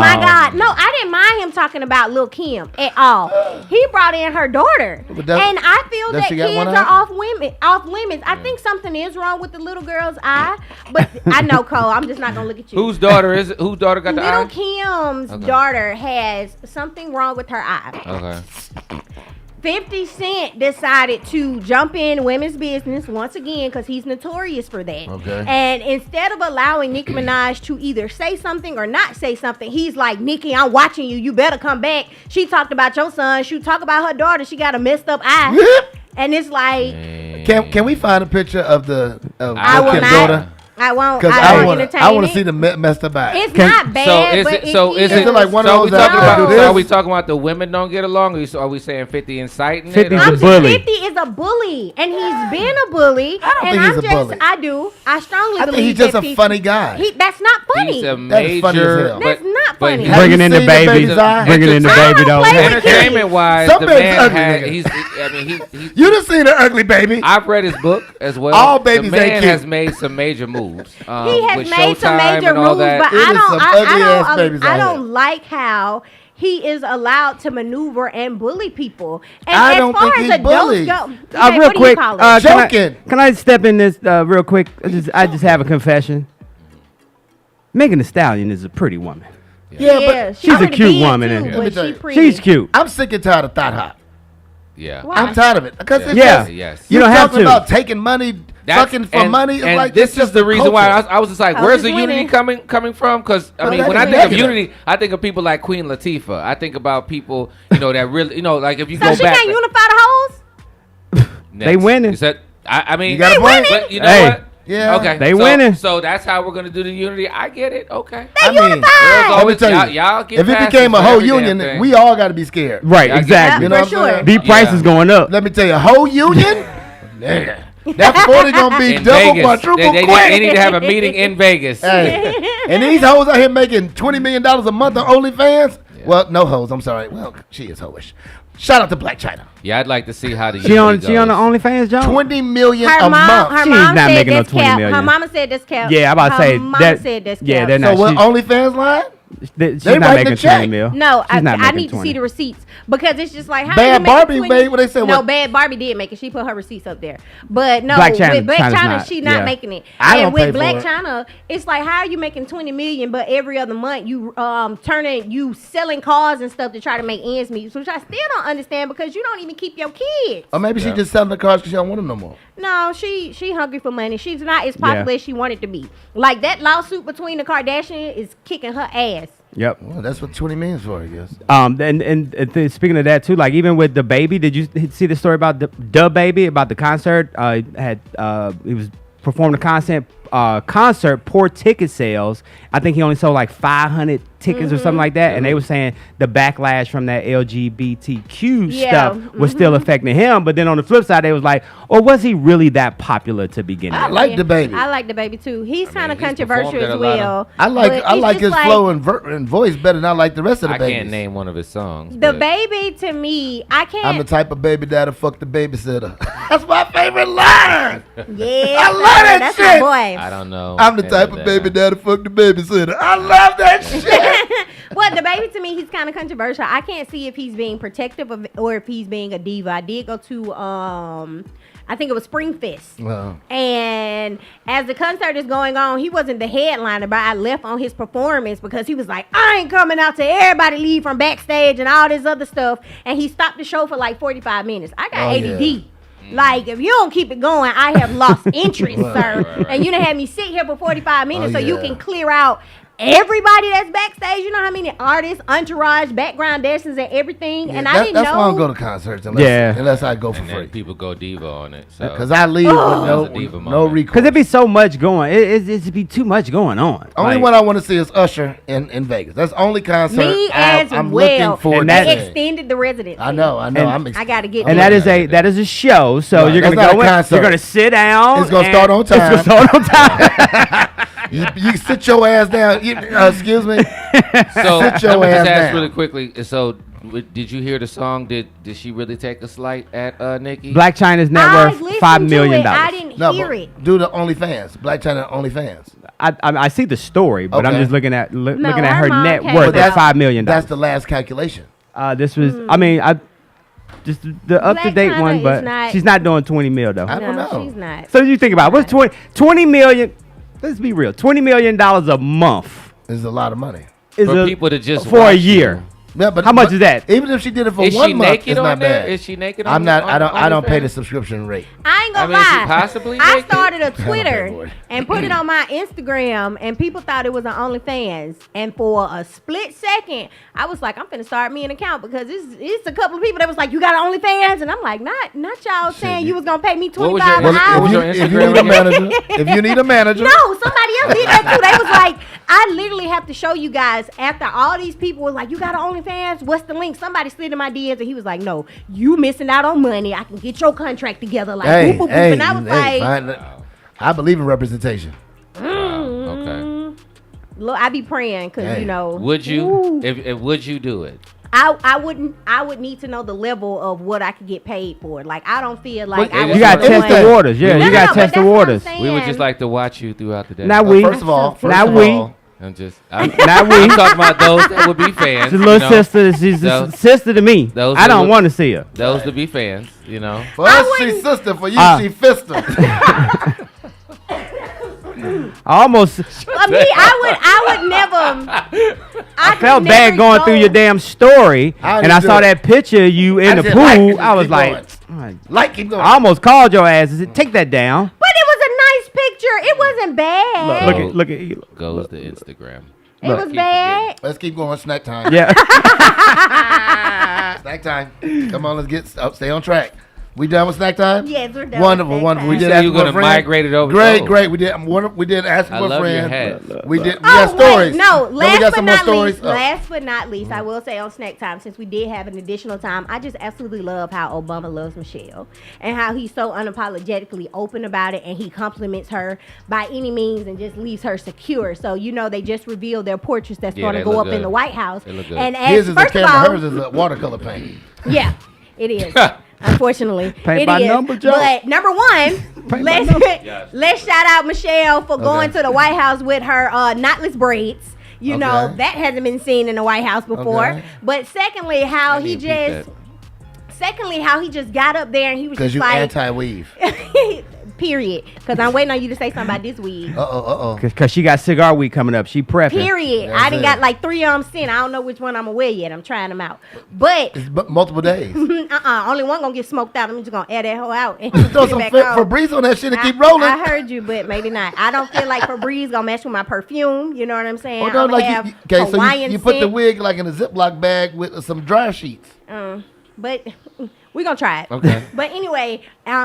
my God! No, I didn't mind him talking about Lil' Kim at all. He brought in her daughter, But that- and I feel does that she got kids one are eye? off limits. I think something is wrong with the little girl's eye, but I know Cole. I'm just not gonna look at you. Whose daughter is it? Whose daughter got the Little eye? Kim's Okay. daughter has something wrong with her eye. Okay. 50 Cent decided to jump in women's business once again because he's notorious for that. Okay. And instead of allowing Nicki Minaj to either say something or not say something, he's like, "Nicki, I'm watching you. You better come back. She talked about your son. She talked about her daughter. She got a messed up eye." And it's like, Can we find a picture of the I will Kim's not. daughter? I won't. Because I I won't want entertain I want it. to see the messed up eye. It's not bad, So is but it? So is Is it it like one of so those we that talking do about? this? So are we talking about the women don't get along? Or are we saying 50 inciting 50 it? is a I'm bully. 50 is a bully, and he's been a bully. I don't and think I'm he's a just, bully. I do. I strongly I believe think he's just that a 50 funny guy. That's not funny. He's a That is funny as major. hell. That's not funny. Have Bringing you in the seen the baby. baby's eye? Bringing in the I don't baby, though. play with Entertainment wise, Some the babies man ugly, had. nigga. He's. I mean, he. You done seen an ugly baby? I've read his book as well. All babies the ain't man cute. has made some major moves. He has with made some Showtime major and all moves, that. but It I is some don't. I ugly-ass babies don't. I out don't like how he is allowed to maneuver and bully people. And I as don't far think as he's adults bullied. go, Real what do you quick, call it? Joking. Can I step in this real quick? I just have a confession. Megan Thee Stallion is a pretty woman. Yeah, she she's a pretty cute big woman, too, and- Let me but tell she you. pretty. She's cute. I'm sick and tired of Thought Hop. Yeah. Why? I'm tired of it because it's Yeah. just, Yes. You you don't have talking to. about taking money, fucking for money. It's And like this it's is just the a reason why culture. I was just like, I where's was the unity winning. coming from? Because I Well, mean, that's when I think of negative. unity, I think of people like Queen Latifah. I think about people, that really, like if you So go she back. can't unify the hoes? Next. They winning. Is that? I mean, You got a point. but you know Hey. what? Yeah. Okay. They so, winning. So that's how we're gonna do the unity. I get it. Okay. I mean, Girls let me always- tell you, y'all get if it passes became a for whole every damn union, thing. we all got to be scared. Right, Yeah, I get exactly. You know For what I'm saying? sure. Beef price Yeah. is going up. Let me tell you, a whole union, nigga, that 40 gonna be In double, Vegas. quadruple, They quick. need to have a meeting in Vegas. Hey, and these hoes out here making $20 million a month on OnlyFans. Well, no hoes. I'm sorry. Well, she is hoish. Shout out to Black China. Yeah, I'd like to see how the She on unity she on the goes. OnlyFans, John? 20 million Her a mom, month. her She's mom not said making no that's 20 cap. million. Her mama said that's cap. Yeah, I'm about to Her say mama that. said that's Yeah, cap. they're So not. what She's OnlyFans line? she's they not writing making the 20 check. mil. No, She's not I making need to 20. see the receipts because it's just like how Bad you make Barbie 20 made what they said. No, what- Bad Barbie did make it. She put her receipts up there, but no, Blac Chyna- with Black China's China, not, she not yeah. making it. I and don't with pay Black for it. China, it's like how are you making 20 million, but every other month you you selling cars and stuff to try to make ends meet, which I still don't understand because you don't even keep your kids. Or maybe she just selling the cars because she don't want them no more. No, she hungry for money. She's not as popular Yeah. as she wanted to be. Like that lawsuit between the Kardashians is kicking her ass. Yep. Well, that's what 20 million is for, I guess. Speaking of that too, like even with the baby, did you see the story about the baby about the concert? He was performing a concert, poor ticket sales. I think he only sold like 500 tickets or something like that, and they were saying the backlash from that LGBTQ Yeah, stuff was still affecting him. But then on the flip side, they was like, or was he really that popular to begin I with? like the baby. I like the baby too. He's kind of he's controversial performed at as a lot of- well. I like but I it's like just his flow and voice better than I like the rest of the I babies. can't name one of his songs. The but baby to me, I can't. I'm the type of baby that'll fuck the babysitter. That's my favorite line. Yeah, I love that that's shit. my boy. I don't know. I'm the any type of of that. baby that'll fuck the babysitter. I love that shit. Well, the baby to me, he's kind of controversial. I can't see if he's being protective of or if he's being a diva. I did go to I think it was Springfest. Well, And as the concert is going on, he wasn't the headliner, but I left on his performance because he was like, I ain't coming out till everybody leave from backstage and all this other stuff. And he stopped the show for like 45 minutes. I got Oh, ADD. yeah. Like, if you don't keep it going, I have lost interest, sir. right. And you done had me sit here for 45 minutes Oh, so you yeah. can clear out everybody that's backstage. You know how many artists, entourage, background dancers, and everything. and I didn't that's know. why I don't go to concerts unless I go for And then free. people go diva on it. So Because I leave Oh. with It's a diva no moment. recourse. Because there be so much going. It'd be too much going on. Only Like, one I want to see is Usher in Vegas. That's the only concert Me as I'm well. looking forward And to that- They seeing. extended the residency. I know. And I'm I got to get and there. that is a show. So Right, you're gonna that's not go a in. concert. You're gonna sit down. It's gonna and start on It's gonna time. start on time. You sit your ass down. Excuse me. So Sit your let me ass just ask down. really quickly. So, did you hear the song? Did she really take a slight at Nicki? Black China's net I worth listened $5 to million. it. I didn't No, hear but it. do the OnlyFans. Black China OnlyFans. I see the story, but I'm Okay. just looking at looking at her her mom net came worth out. at $5 million. That's the last calculation. This was. I mean, I just the up to date China one, is but not- she's not doing 20 mil though. I don't No, know. she's not. So you think about it, what's 20 million? Let's be real. $20 million a month It's a lot of money. is For a, people to just for a watch year. you. Yeah, but How much but is that? Even if she did it for Is 1 she month, naked it's on not there? bad. Is she naked I'm on not. on- I don't pay OnlyFans? the subscription rate. I ain't gonna I mean, is she lie. possibly I naked? started a pay for Twitter it. and put it on my Instagram, and people thought it was an OnlyFans. And for a split second, I was like, I'm finna start me an account because it's a couple of people that was like, you got an OnlyFans, and I'm like, not y'all saying you was gonna pay me What was your $25 an Insta- hour. what was your if you Instagram need a again? manager, if you need a manager, No, somebody else did that too. They was like, I literally have to show you guys after all these people was like, you got an OnlyFans? What's the link? Somebody slid in my DMs and he was like, no, you missing out on money. I can get your contract together. Like, hey, boop, boop, boop. hey, And I was hey, like, fine. I believe in representation. Okay. look, I be praying because, Hey. you know. Would you? ooh, If would you do it? I would need to know the level of what I could get paid for. Like, I don't feel like But I you was You gotta doing test one- the waters. Yeah, No, you no, gotta no, but test the that's what I'm waters. saying. We would just like to watch you throughout the day. Now we. First of all, Now we. I'm just. Not we. I'm talking about those that would be fans. She's a little you know? sister. She's a sister to me. Those I that don't would- want to see her. Those to be fans, you know. For us, she's sister. For you, she fister. I almost I would never. I felt bad going through your damn story, How and you I do saw it? that picture of you in I the said, pool. like, I was keep like, Like, keep going. I almost called your ass and said, take that down. But it was a nice picture. It wasn't bad. Look at Goes to Instagram. It was bad. Let's keep going. Snack time. yeah. Snack time. Come on, let's get stay on track. We done with snack time? Yes, we're done. Wonderful, with wonderful. We You did said ask you for were a gonna friend. migrate it over. Great, Oh. great. We did ask I for a love your friend. hat. We got Oh, stories. wait, no. Don't we Last got but some more not stories? least, Oh. last but not least, I will say on snack time, since we did have an additional time, I just absolutely love how Obama loves Michelle and how he's so unapologetically open about it, and he compliments her by any means and just leaves her secure. So they just revealed their portraits that's Yeah, going to they go look up in good. the White House. They look good. And His as is a first of camera. all, Hers is a watercolor paint. yeah, it is. Unfortunately, Paint it by is. number, Joe. But number one, let's shout out Michelle for going to the White House with her knotless braids. You know, Okay. that hasn't been seen in the White House before. Okay. But secondly, how I he didn't peep just got up there and he was Because just you like, anti-weave. period. Because I'm waiting on you to say something about this wig. Uh-oh. Because she got cigar week coming up. She prepping. Period. That's I done it. got like 3 of them sent. I don't know which one I'm gonna wear yet. I'm trying them out. But It's multiple days. only one gonna get smoked out. I'm just gonna air that hoe out and Throw put it some back on. Febreze on that shit and keep rolling. I heard you, but maybe not. I don't feel like Febreze gonna match with my perfume. You know what I'm saying? Oh, no, I'ma like have okay, so Hawaiian you put the scent. wig like in a Ziploc bag with some dry sheets. But we're gonna try it. Okay. But anyway,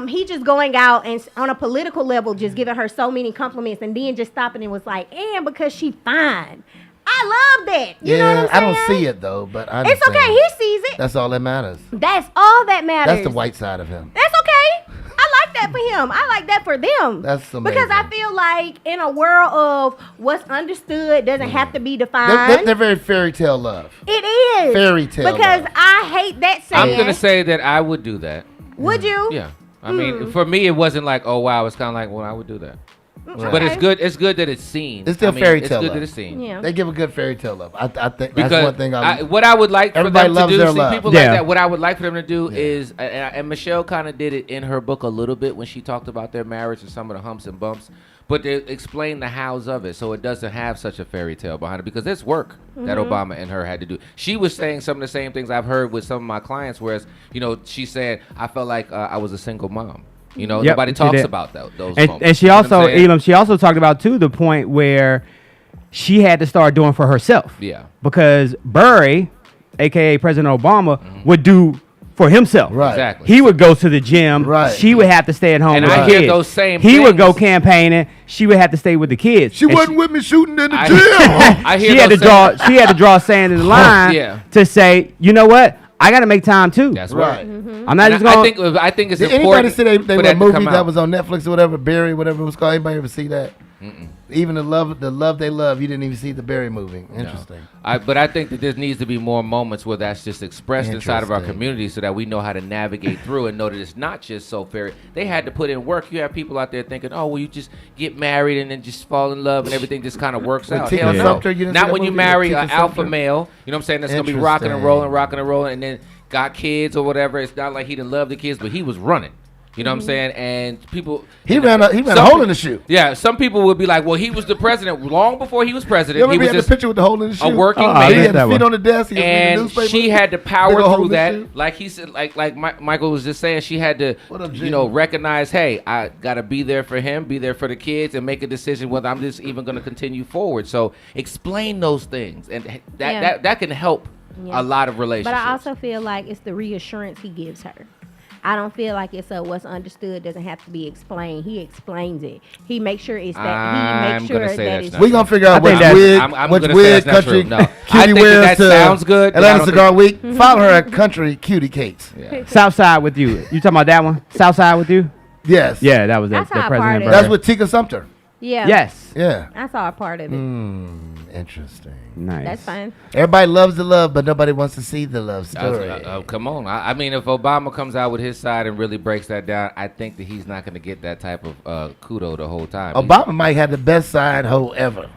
he just going out and on a political level, just giving her so many compliments, and then just stopping and was like, and because she fine. I love that. You know what I'm saying? I don't see it though, but I It's okay. understand. He sees it. That's all that matters. That's all that matters. That's the white side of him. That's okay. I like that for him. I like that for them. That's because I amazing. feel like in a world of what's understood doesn't have to be defined. They're very fairy tale love. It is Fairy tale because love. I hate that saying. I'm gonna say that I would do that. Would you? Yeah. I mean, for me, it wasn't like, oh wow. It's kind of like, well, I would do that. But it's Okay. good. It's good that it's seen. It's still I mean, fairy It's tale good love. that it's seen. Yeah. They give a good fairy tale love. I think Because that's one thing what I would like for Everybody them to loves do, their see love. people Yeah. like that. What I would like for them to do is, and Michelle kind of did it in her book a little bit when she talked about their marriage and some of the humps and bumps, but they explain the hows of it, so it doesn't have such a fairy tale behind it because there's work that Obama and her had to do. She was saying some of the same things I've heard with some of my clients, whereas she said I felt like I was a single mom. Yep, Nobody she talks did. about those And, moments. and she You know what I'm also, saying? Elam, she also talked about too the point where she had to start doing for herself. Yeah. Because Burry, aka President Obama, would do for himself. Right. Exactly. He would go to the gym. Right. She would have to stay at home And with I the hear kids. those same He would go things. campaigning. She would have to stay with the kids. She And wasn't with me shooting in the I- gym. I hear she had to those same- draw. She had to draw sand in the line Yeah. to say, you know what? I got to make time too. That's Right. right. I'm not And just going. I think it's Did important. anybody see they for were that a to movie come that out. was on Netflix or whatever, Barry, whatever it was called? Anybody ever see that? Even the love they love, you didn't even see the Barry movie. Interesting. But I think that there needs to be more moments where that's just expressed inside of our Interesting. community so that we know how to navigate through and know that it's not just so fair. They had to put in work. You have people out there thinking, oh, well, you just get married and then just fall in love and everything just kind of works With out. Tika Hell no. Sumpter, you didn't see Not that when you movie? marry Tika an alpha Sumpter? male. You know what I'm saying? That's going to be rocking and rolling, and then got kids or whatever. It's not like he didn't love the kids, but he was running. You know what I'm saying? And people... He ran a some hole pe- in the shoe. Yeah, some people would be like, well, he was the president long before he was You president. ever He had was the just picture with the hole in the shoe? a working I He man. get had that the feet one. on the desk. He was reading the And newspaper. she had to Big power ol' hole through in the that, shoe. like he said, like Michael was just saying. She had to, What up, Jimmy? recognize, hey, I gotta be there for him, be there for the kids, and make a decision whether I'm just even gonna continue forward. So explain those things, and that can help Yeah. a lot of relationships. But I also feel like it's the reassurance he gives her. I don't feel like it's what's understood doesn't have to be explained. He explains it. He makes sure it's that he I'm makes gonna sure say that that's it's not We gonna figure out I think which that's- wig, I'm which gonna say wig that's not country true. No. I cutie think wears that to sounds good, but I Atlanta don't Cigar think- Week. Follow her at Country Cutie Cakes. Yeah. Southside with you. You talking about that one? Southside with you? Yes. Yeah, that was it. That's The how I president. parted. Burry. That's with Tika Sumpter. yeah. Yes. Yeah. I saw a part of it. Interesting. Nice. That's fine. Everybody loves the love, but nobody wants to see the love story. Come on. I mean, if Obama comes out with his side and really breaks that down, I think that he's not going to get that type of kudo the whole time. Obama might have the best side hoe ever.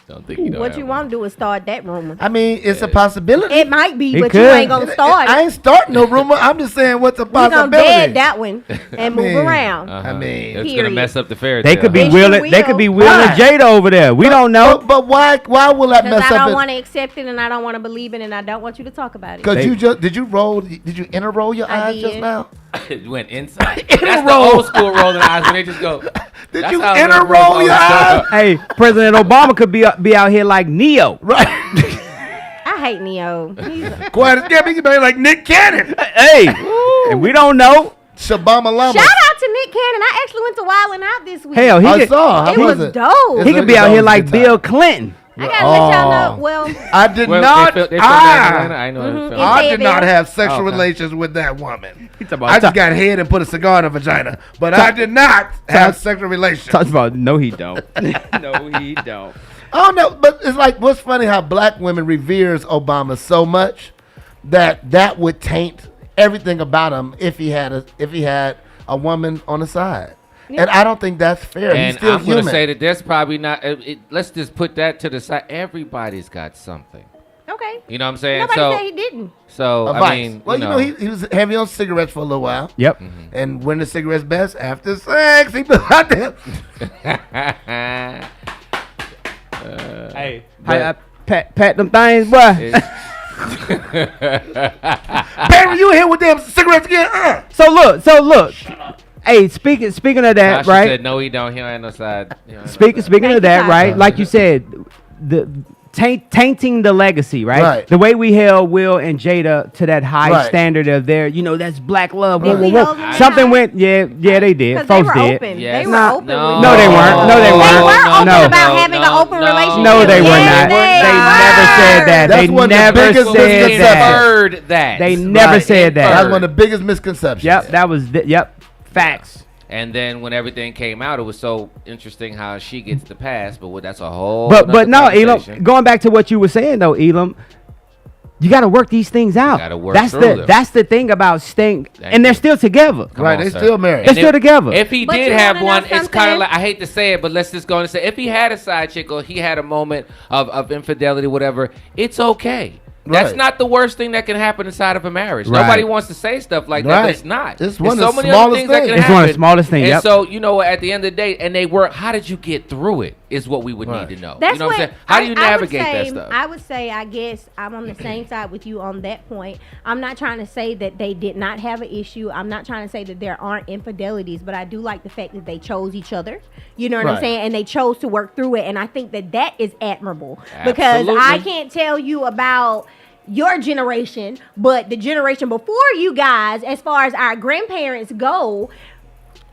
Don't think you know. What you want to do is start that rumor. I mean, it's a possibility. It might be, It but could. you ain't gonna start I it. ain't starting no rumor. I'm just saying what's a We gonna possibility. dead that one and move mean, around. I mean, it's Period. gonna mess up the fairy They tale. could be Yes, wheeling. you They could be will. wheeling Why? Jada over there. We don't know. But why will that Because mess I up? don't want to accept it and I don't want to believe it and I don't want you to talk about it. Because They- did you inner roll your I eyes just did. now? It went inside. In a That's the row. old school rolling eyes when they just go. Did That's you how inner the roll rolls your are. eyes? Hey, President Obama could be out here like Neo. Right. I hate Neo. Quiet as kept. He could be like Nick Cannon. Hey, and we don't know. Shabama Lama. Shout out to Nick Cannon. I actually went to Wildin' Out this week. Hell, he I could, saw. How it was it? dope. he could be out here like Good Bill time. Clinton. I gotta let y'all know. Oh. Well, I did Well, not. they filmed in Atlanta. I know. they filmed. I did not Fayetteville. have sexual Oh, okay. relations with that woman. talking about I just top- got head and put a cigar in her vagina, but I did not have sexual relations. Talks about no, he don't. No, he don't. Oh no, but it's like what's funny how black women reveres Obama so much that would taint everything about him if he had a woman on the side. And I don't think that's fair. He's And still I'm human. gonna say that there's probably not. Let's just put that to the side. Everybody's got something. okay. You know what I'm saying? Nobody so, said he didn't. so A I vice. mean, Well, you know, he was heavy on cigarettes for a little while. Yep. And when the cigarettes best after sex, he put out there. Hey, pat them things, boy. Barry, you here with them cigarettes again? So look. Hey, speaking of that, Tasha right? said, no, he don't. He don't have no side. He don't have no Speaking side." of you, that, Tasha. right? Like you said, the tainting the legacy, right? Right. The way we held Will and Jada to that high Right. standard of their, that's black love. Did Whoa, we whoa, hold whoa. them Something high? went, yeah, they did. Because they Folks were did. open. Yes. They were Nah, open. no. with No, they it. weren't. No, they They weren't. were open No. about having an open No. relationship. No, they were Yes, not. They were. never said that. That's They one of the never biggest said that. misconceptions. Inferred that. They never Right. said that. That's one of the biggest misconceptions. Yep, that was facts. And then when everything came out, it was so interesting how she gets the pass, but that's a whole. But nother no, Elam. conversation. Going back to what you were saying though, Elam, you got to work these things out. Gotta work that's through them. that's the thing about staying, Thank and they're you. still together. Come Right, on, they sir. still married. They're And still if- together. If he But did you have wanna know one, it's kind something? of like, I hate to say it, but let's just go and say, if he had a side chick or he had a moment of infidelity, whatever, it's okay. That's Right. not the worst thing that can happen inside of a marriage. Right. Nobody wants to say stuff like that, but Right. it's not. It's There's one of so the many smallest other things that can things. It's happen. one of the smallest things, And yep. so, at the end of the day, and they work, how did you get through it is what we would Right. need to know. That's you know what I'm what saying? How do you I would navigate say, that stuff? I would say, I guess I'm on the same side with you on that point. I'm not trying to say that they did not have an issue. I'm not trying to say that there aren't infidelities, but I do like the fact that they chose each other. You know what I'm Right. saying? And they chose to work through it. And I think that is admirable because I Absolutely. can't tell you about your generation, but the generation before you guys, as far as our grandparents go,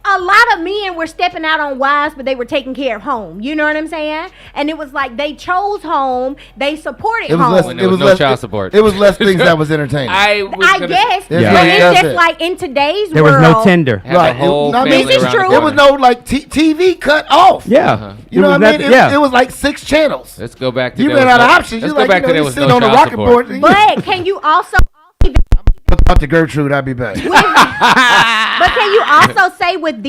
a lot of men were stepping out on wives, but they were taking care of home. You know what I'm saying? And it was like they chose home, they supported It was home. less. When It there was was no less child support. It was less things that was entertaining. I was I gonna- guess, Yeah. but Yeah. it's That's just it. like in today's There world. was no Tinder. Have a whole I mean, family This is around the true. it was corner. no like TV cut off. Yeah. Uh-huh. You know It what was I mean? nothing- yeah. It was like 6 channels. Let's go back to You there ran was out of no- options. Let's You go like back you to there know, you was sitting no on the child rocket support. board. But can you also Talk to Gertrude. I'll be back. but can you also say with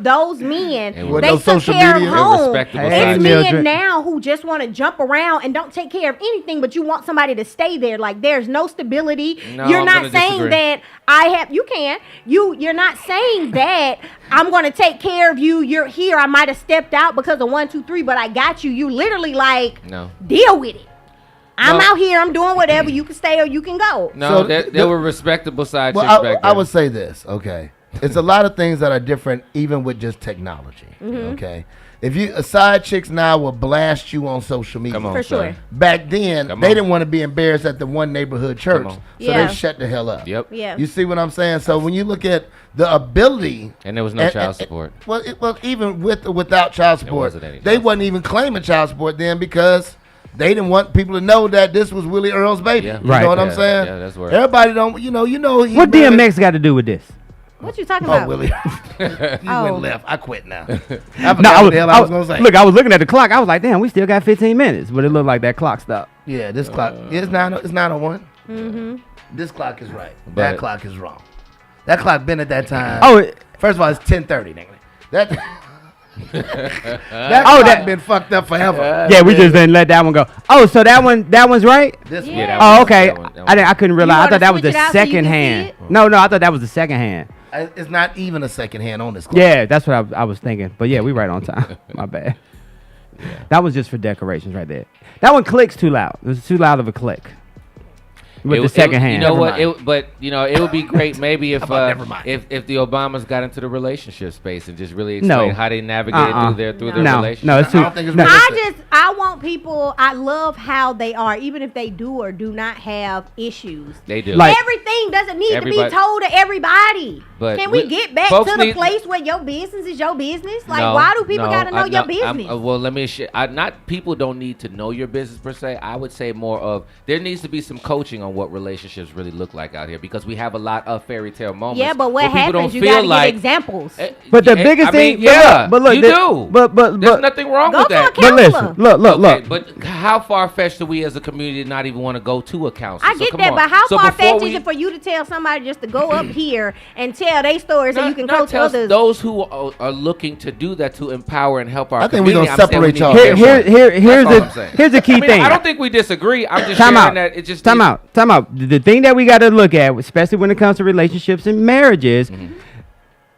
those men, And with they no took social care media. of They're home. respectable Hey, It's side Mildred. men now who just want to jump around and don't take care of anything, but you want somebody to stay there. Like there's no stability. No, You're I'm not gonna saying disagree. that you're not saying that I'm gonna take care of you. You're here. I might have stepped out because of 1, 2, 3, but I got you. You literally like No. deal with it. I'm No. out here. I'm doing whatever. You can stay or you can go. No, So there the- were respectable side chicks Well, back I then. would say this. Okay, it's a lot of things that are different, even with just technology. Mm-hmm. Okay, if you side chicks now will blast you on social media. Come on, For sir. sure. Back then, Come they on. didn't want to be embarrassed at the one neighborhood church, Come so on. Yeah. they shut the hell up. Yep. Yeah. You see what I'm saying? So when you look at the ability, And there was no child support. Well, even with or without child support, wasn't any they child wasn't even claiming child support then because they didn't want people to know that this was Willie Earl's baby. Yeah. You Right. know what I'm Yeah, saying? yeah, that's word. Everybody don't, you know. He What married- DMX got to do with this? What you talking Oh, about? Willie. You Oh. went left. I quit now. I No, forgot what the hell I was gonna say. Look, I was looking at the clock. I was like, damn, we still got 15 minutes, but it looked like that clock stopped. Yeah, this clock. It's 9:01. Mm-hmm. This clock is right. That But- clock is wrong. That clock been at that time. Oh, First of all, it's 10:30, nigga. That That been fucked up forever. Yeah, we just didn't let that one go. Oh, so that one's right. This one. Yeah, Oh, that okay. one- that one- I couldn't realize. I wanna thought that was switch the it out so you second can see hand. it? No, I thought that was the second hand. It's not even a second hand on this clock. Yeah, that's what I was thinking. But yeah, we right on time. My bad. That was just for decorations right there. That one clicks too loud. It was too loud of a click. With the second hand. You know Never what? But it would be great maybe if never mind? if the Obamas got into the relationship space and just really explain how they navigated through their No, relationship. no, it's too. I don't think it's no. realistic. I want people. I love how they are, even if they do or do not have issues. They do. Like- Everything doesn't need to Everybody- be told to everybody. But Can we we- get back folks to the need- place where your business is your business? Like, No, why do people no, gotta know your I'm- business? well, let me. Not people don't need to know your business per se. I would say more of there needs to be some coaching on what relationships really look like out here because we have a lot of fairy tale moments. Yeah, but what where people don't happens? You feel gotta like, get examples. But the Yeah, biggest I mean, thing, yeah, but look, you the- do. but There's nothing wrong Go with to a that. But counselor. listen, look. Okay, but how far fetched do we as a community not even want to go to a counselor? I So get come that, on. but how So far before fetched we- is it for you to tell somebody just to go up here and tell their story so you can not coach tell others? those who are looking to do that to empower and help our I think we community. gonna I'm saying we separate need y'all. to Here, get here, one. here, here's That's all I'm saying. here's the key I mean, thing. I don't think we disagree. I'm just Time sharing out. that it just Time out. The thing that we got to look at, especially when it comes to relationships and marriages,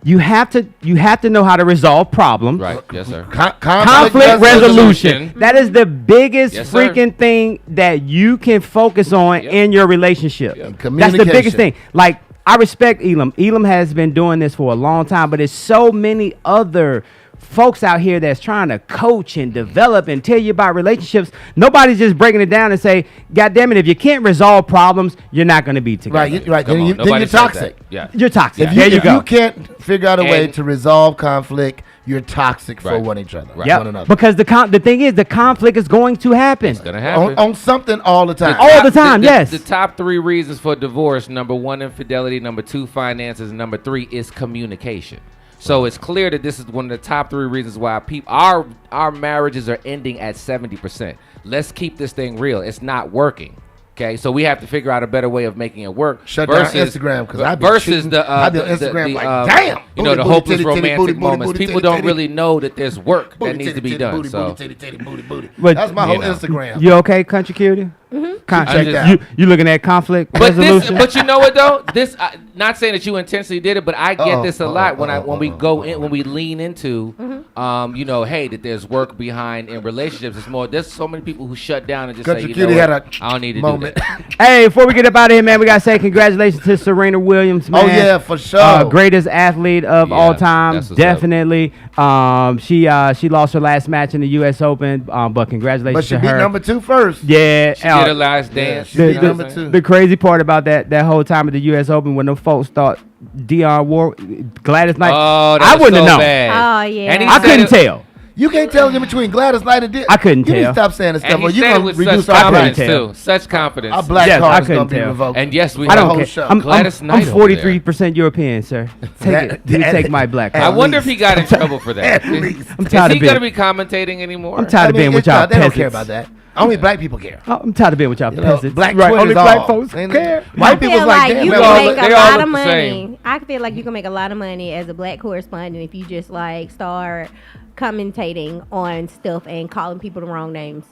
you have to know how to resolve problems. Right. Yes, sir. Conflict resolution. That is the biggest Yes, sir. freaking thing that you can focus on Yep. in your relationship. Yep. That's the biggest Communication. thing. Like, I respect Elam. Elam has been doing this for a long time, but there's so many other folks out here that's trying to coach and develop and tell you about relationships. Nobody's just breaking it down and say, God damn it, if you can't resolve problems, you're not going to be together. Right, right. Come Then, on, then nobody you're said toxic. that. Yeah. You're toxic. If There you if go. you can't figure out a way And- to resolve conflict, you're toxic for Right. one each other. Right. Yep. One another. Because the thing is, the conflict is going to happen. It's gonna happen. On something all the time. All the time, yes. The top 3 reasons for divorce: number 1, infidelity; number 2, finances; and number 3 is communication. So it's clear that this is one of the top 3 reasons why our marriages are ending at 70%. Let's keep this thing real. It's not working. Okay, so we have to figure out a better way of making it work. Shut down Instagram, 'cause I be versus cheating. the I be on Instagram like, damn! you know, Booty, the booty, hopeless titty, titty, romantic booty, booty, moments. booty, People titty, don't titty. really know that there's work Booty, that needs to titty, be titty, done. booty, So booty, titty, titty, booty, booty. But- That's my You whole know. Instagram. You okay, Country Cutie? Check just- that. You looking at conflict But this, resolution? but you know what though? This, not saying that you intentionally did it, but I get Uh-oh, this a lot when uh-oh, we go in, when we lean into, you know, hey, that there's work behind in relationships. It's more. There's so many people who shut down and just Country say, you Cutie know had what? a I don't need to moment. do that. Hey, before we get up out of here, man, we gotta say congratulations to Serena Williams, man. Oh, yeah, for sure. Greatest athlete of Yeah, all time, that's what's up. definitely. She lost her last match in the U.S. Open, but congratulations But she to beat her. number 2 first. Yeah, She did her last dance. she you beat know what I'm number saying? 2. The crazy part about that whole time at the U.S. Open when the folks thought Dionne wore Gladys Knight, Oh, that I was wouldn't so have known. bad. Oh, yeah. And he I said couldn't it- tell. You can't tell in between Gladys Knight and I couldn't You need to tell. stop saying this stuff, And or he you're said it going to with reduce such our confidence rating. tell. too. Such confidence. Our black Yes, I card is couldn't going to be tell. revoked. And yes, we I have don't whole care. show. I'm Gladys Knight over 43% European, sir. Take it. You That- take my black at I card. wonder if he got in trouble for that. At least. I'm tired Is of he going to being. be commentating anymore? I'm tired of being with it's y'all not- They don't care peasants. about that. Only black people care. Oh, I'm tired of being with y'all You know, peasants. black right? Twitter Only is black all. folks Ain't care. it? White I people's feel like, like damn, you we can all make look- a they all lot look of the same. money. I feel like you can make a lot of money as a black correspondent if you just like start commentating on stuff and calling people the wrong names.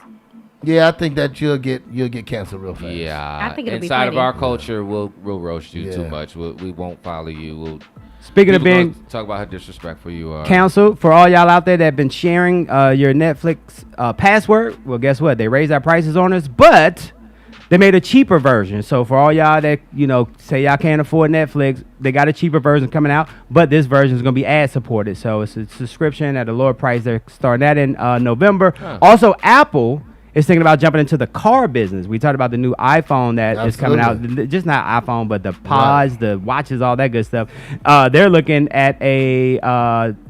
Yeah, I think that you'll get canceled real fast. Yeah, I think it'll be inside of funny. our culture, we'll roast you too Yeah. much. We won't follow you. Speaking of people being gonna talk about how disrespectful you are. canceled, for all y'all out there that have been sharing your Netflix password, well, guess what? They raised our prices on us, but they made a cheaper version. So for all y'all that, say y'all can't afford Netflix, they got a cheaper version coming out, but this version is going to be ad supported. So it's a subscription at a lower price. They're starting that in November. Also, Apple is thinking about jumping into the car business. We talked about the new iPhone that is coming out. Just not iPhone, but the pods, the watches, all that good stuff. They're looking at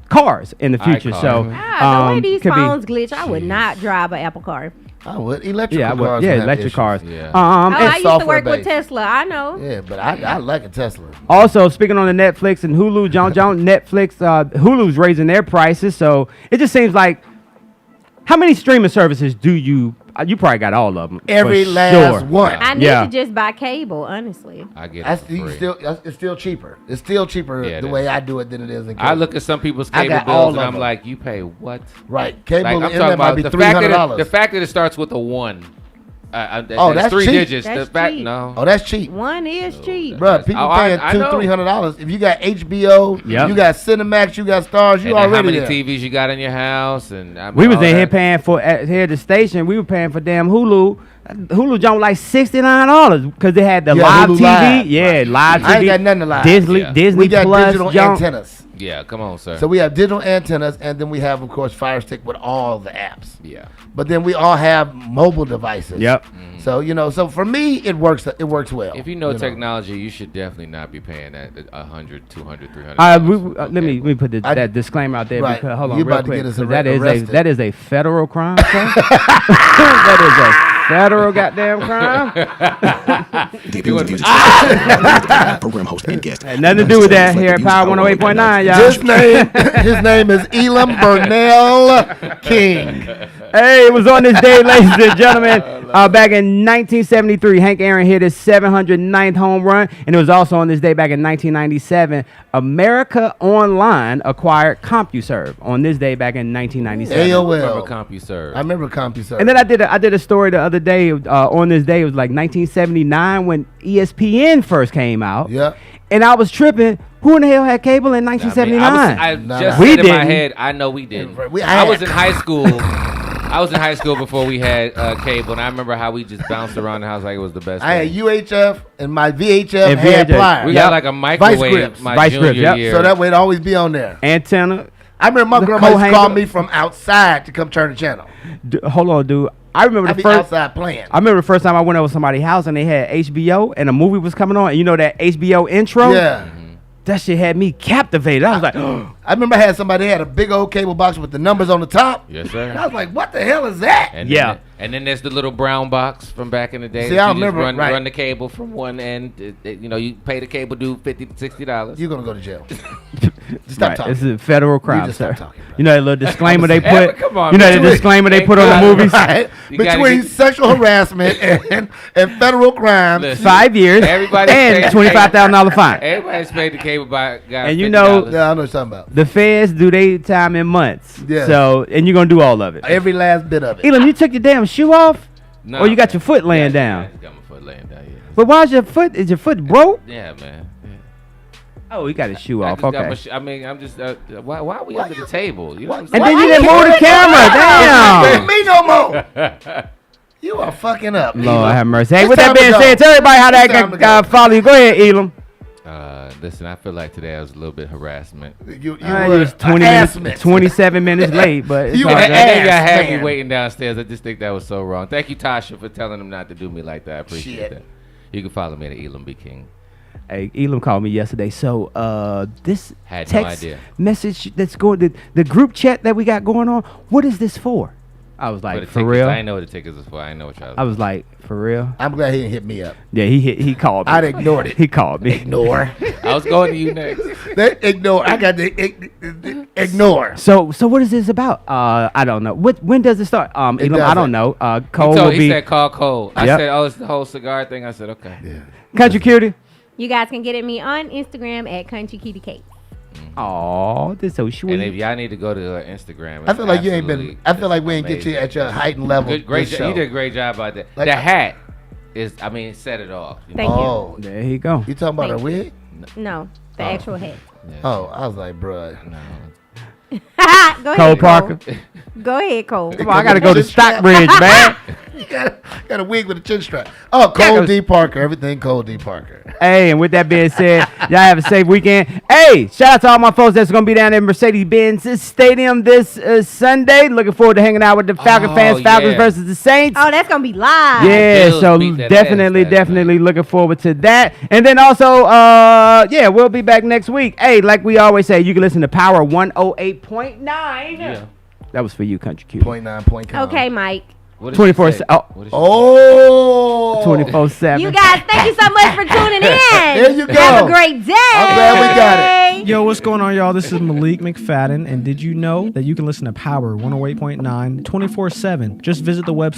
cars in the future. iCar. So The way these could be- phones glitch, I would not drive an Apple car. I would. Electric Yeah, cars. yeah, have electric issues. cars. Yeah. Oh, I used to software work with based. Tesla. I know. Yeah, but I like a Tesla. Also, speaking on the Netflix and Hulu, Netflix, Hulu's raising their prices. So it just seems like, how many streaming services do you You probably got all of them. Every for last sure. one. I need Yeah. to just buy cable, honestly. I get it That's for free. it's still cheaper. It's still cheaper Yeah, it the is. way I do it than it is in cable. I look at some people's I cable got all bills and of I'm them. like, you pay what? Right. Cable Like, I'm in talking there might about be the fact $300. the fact that it starts with a 1. Oh, that's three cheap. digits. That's the fact, cheap. no. Oh, that's cheap. One is cheap. Bruh, people Oh, I- paying I know. $200-$300. If you got HBO, Yep. you got Cinemax, you got Stars, you And then how already many there. TVs you got in your house? And I mean, We was all in here that. paying for here at the station. We were paying for damn Hulu. Hulu jumped like $69 because they had the Yeah, live Hulu TV. Live. Yeah, live TV. I ain't got nothing to live. Disney, Yeah. Disney We got Plus digital jump. antennas. Yeah, come on, sir. So we have digital antennas, and then we have, of course, Fire Stick with all the apps. yeah. But then we all have mobile devices. Yep. So so for me, it works. It works well. If you know technology, you should definitely not be paying that 100, 200, 300. Let me put that disclaimer out there Right. because hold on You real about to quick. get us 'cause arrested. that is a federal crime, sir. That is a federal goddamn crime. The opinions and views expressed program host and guest. Had nothing to do with that here at Power 108.9, y'all. His name is Elam Burnell King. Hey, it was on this day, ladies and gentlemen, back in 1973, Hank Aaron hit his 709th home run, and it was also on this day back in 1997, America Online acquired CompuServe on this day back in 1997. Remember AOL. CompuServe. I remember CompuServe. And then I did a story the other day on this day. It was like 1979 when ESPN first came out. Yep. And I was tripping. Who in the hell had cable in 1979? I Nah, just we said in my didn't. head, I know we didn't. We I had- was in high school. I was in high school before we had cable, and I remember how we just bounced around the house like it was the best. I had thing. UHF and my VHF And had VHF. pliers. We Yep. got like a microwave grips. my Vice junior grips, yep. year. So that way it'd always be on there. Antenna. I remember my The grandma used to call co-hanger. me from outside to come turn the channel. Hold on, dude. I remember I'd the be first. outside playing. I remember the first time I went over to somebody's house and they had HBO and a movie was coming on. And you know that HBO intro? Yeah. That shit had me captivated. I was like, I remember I had somebody had a big old cable box with the numbers on the top. Yes, And I sir. was like, what the hell is that? And Yeah. and then there's the little brown box from back in the day. See, that I you just remember, run, right. run the cable from one end. You pay the cable dude $50 to $60. You're going to go to jail. Just stop right, talking. this is a federal crime, just sir. stop talking, bro. You know that little disclaimer they Hey, put. come on, you know man. the disclaimer they put on the movies. Right. You gotta Between get- sexual harassment and federal crimes. Listen. 5 years Everybody and say- $25,000 fine. Everybody's paid the cable guy. And you know- $50. Yeah, I know what you're talking about. The feds do their time in months. Yeah. So and you're gonna do all of it. Every last bit of it. Elam, you took your damn shoe off, No, or you got man. your foot laying Yeah, down. I just got my foot laying down. Yeah. But why is your foot? Is your foot broke? Yeah, man. Yeah. Oh, you got his shoe I off. just got Okay. my I mean, I'm just. Why are we under the table? You know what I'm And saying? then you didn't move the camera. Ain't me no more. You are fucking up. Lord Elam. have mercy. Hey, It's with that time to being go. said, tell everybody how It's that time to guy go. follow you. Go ahead, Elam. Listen, I feel like today I was a little bit harassment. You You were was an 20 ass minutes, man. 27 minutes late, but it's You all were good. I think I ass had man. me waiting downstairs. I just think that was so wrong. Thank you, Tasha, for telling him not to do me like that. I appreciate Shit. that. You can follow me at Elam B. King. Hey, Elam called me yesterday. So, this Had no text idea. message that's going, the group chat that we got going on, what is this for? I was like, the for tickets, real? I didn't know what the tickets was for. I didn't know what y'all. I was like, for real? I'm glad he didn't hit me up. Yeah, he called me. I'd ignored it. He called me. Ignore. I was going to you next. They ignore. I got the ignore. So what is this about? I don't know. When does it start? Elam, I doesn't. don't know. Cole will He be said call Cole. I Yep. said, oh, it's the whole cigar thing. I said, okay. Country Cutie. You guys can get at me on Instagram at Country Kitty Cake. Oh, this so And if sweet. y'all need to go to her Instagram. I feel like you ain't absolutely been. I feel like we ain't get you amazing. at your height and level. Good, great this job. You show. did a great job about that. Like- the hat is, I mean, set it off. You Thank know? Oh, There you go. you talking about a Thank wig? No, the actual hat. Yeah. Oh, I was like, bruh. No. Go ahead, Cole Cole. Parker. Go ahead, Cole. Come on, I gotta go to Chin strap. Stockbridge, man. You got a wig with a chin strap. Oh, Cole D. Parker. Everything Cole D. Parker. Hey, and with that being said, y'all have a safe weekend. Hey, shout out to all my folks that's going to be down at Mercedes-Benz Stadium this Sunday. Looking forward to hanging out with the Falcon Oh, fans, Falcons yeah. versus the Saints. Oh, that's gonna be live. Yeah, Bills so beat that definitely, ass last definitely looking forward to that. And then also, yeah, we'll be back next week. Hey, like we always say, you can listen to Power 108.9. Yeah. That was for you, Country Q. 0.9. Okay, Mike. What did she 24 say? oh. What did she Oh. 24/7. You guys, thank you so much for tuning in. There you Have go. a great day. I'm glad we got Yo, what's going on, y'all? This is Malik McFadden, and did you know that you can listen to Power 108.9 24/7? Just visit the website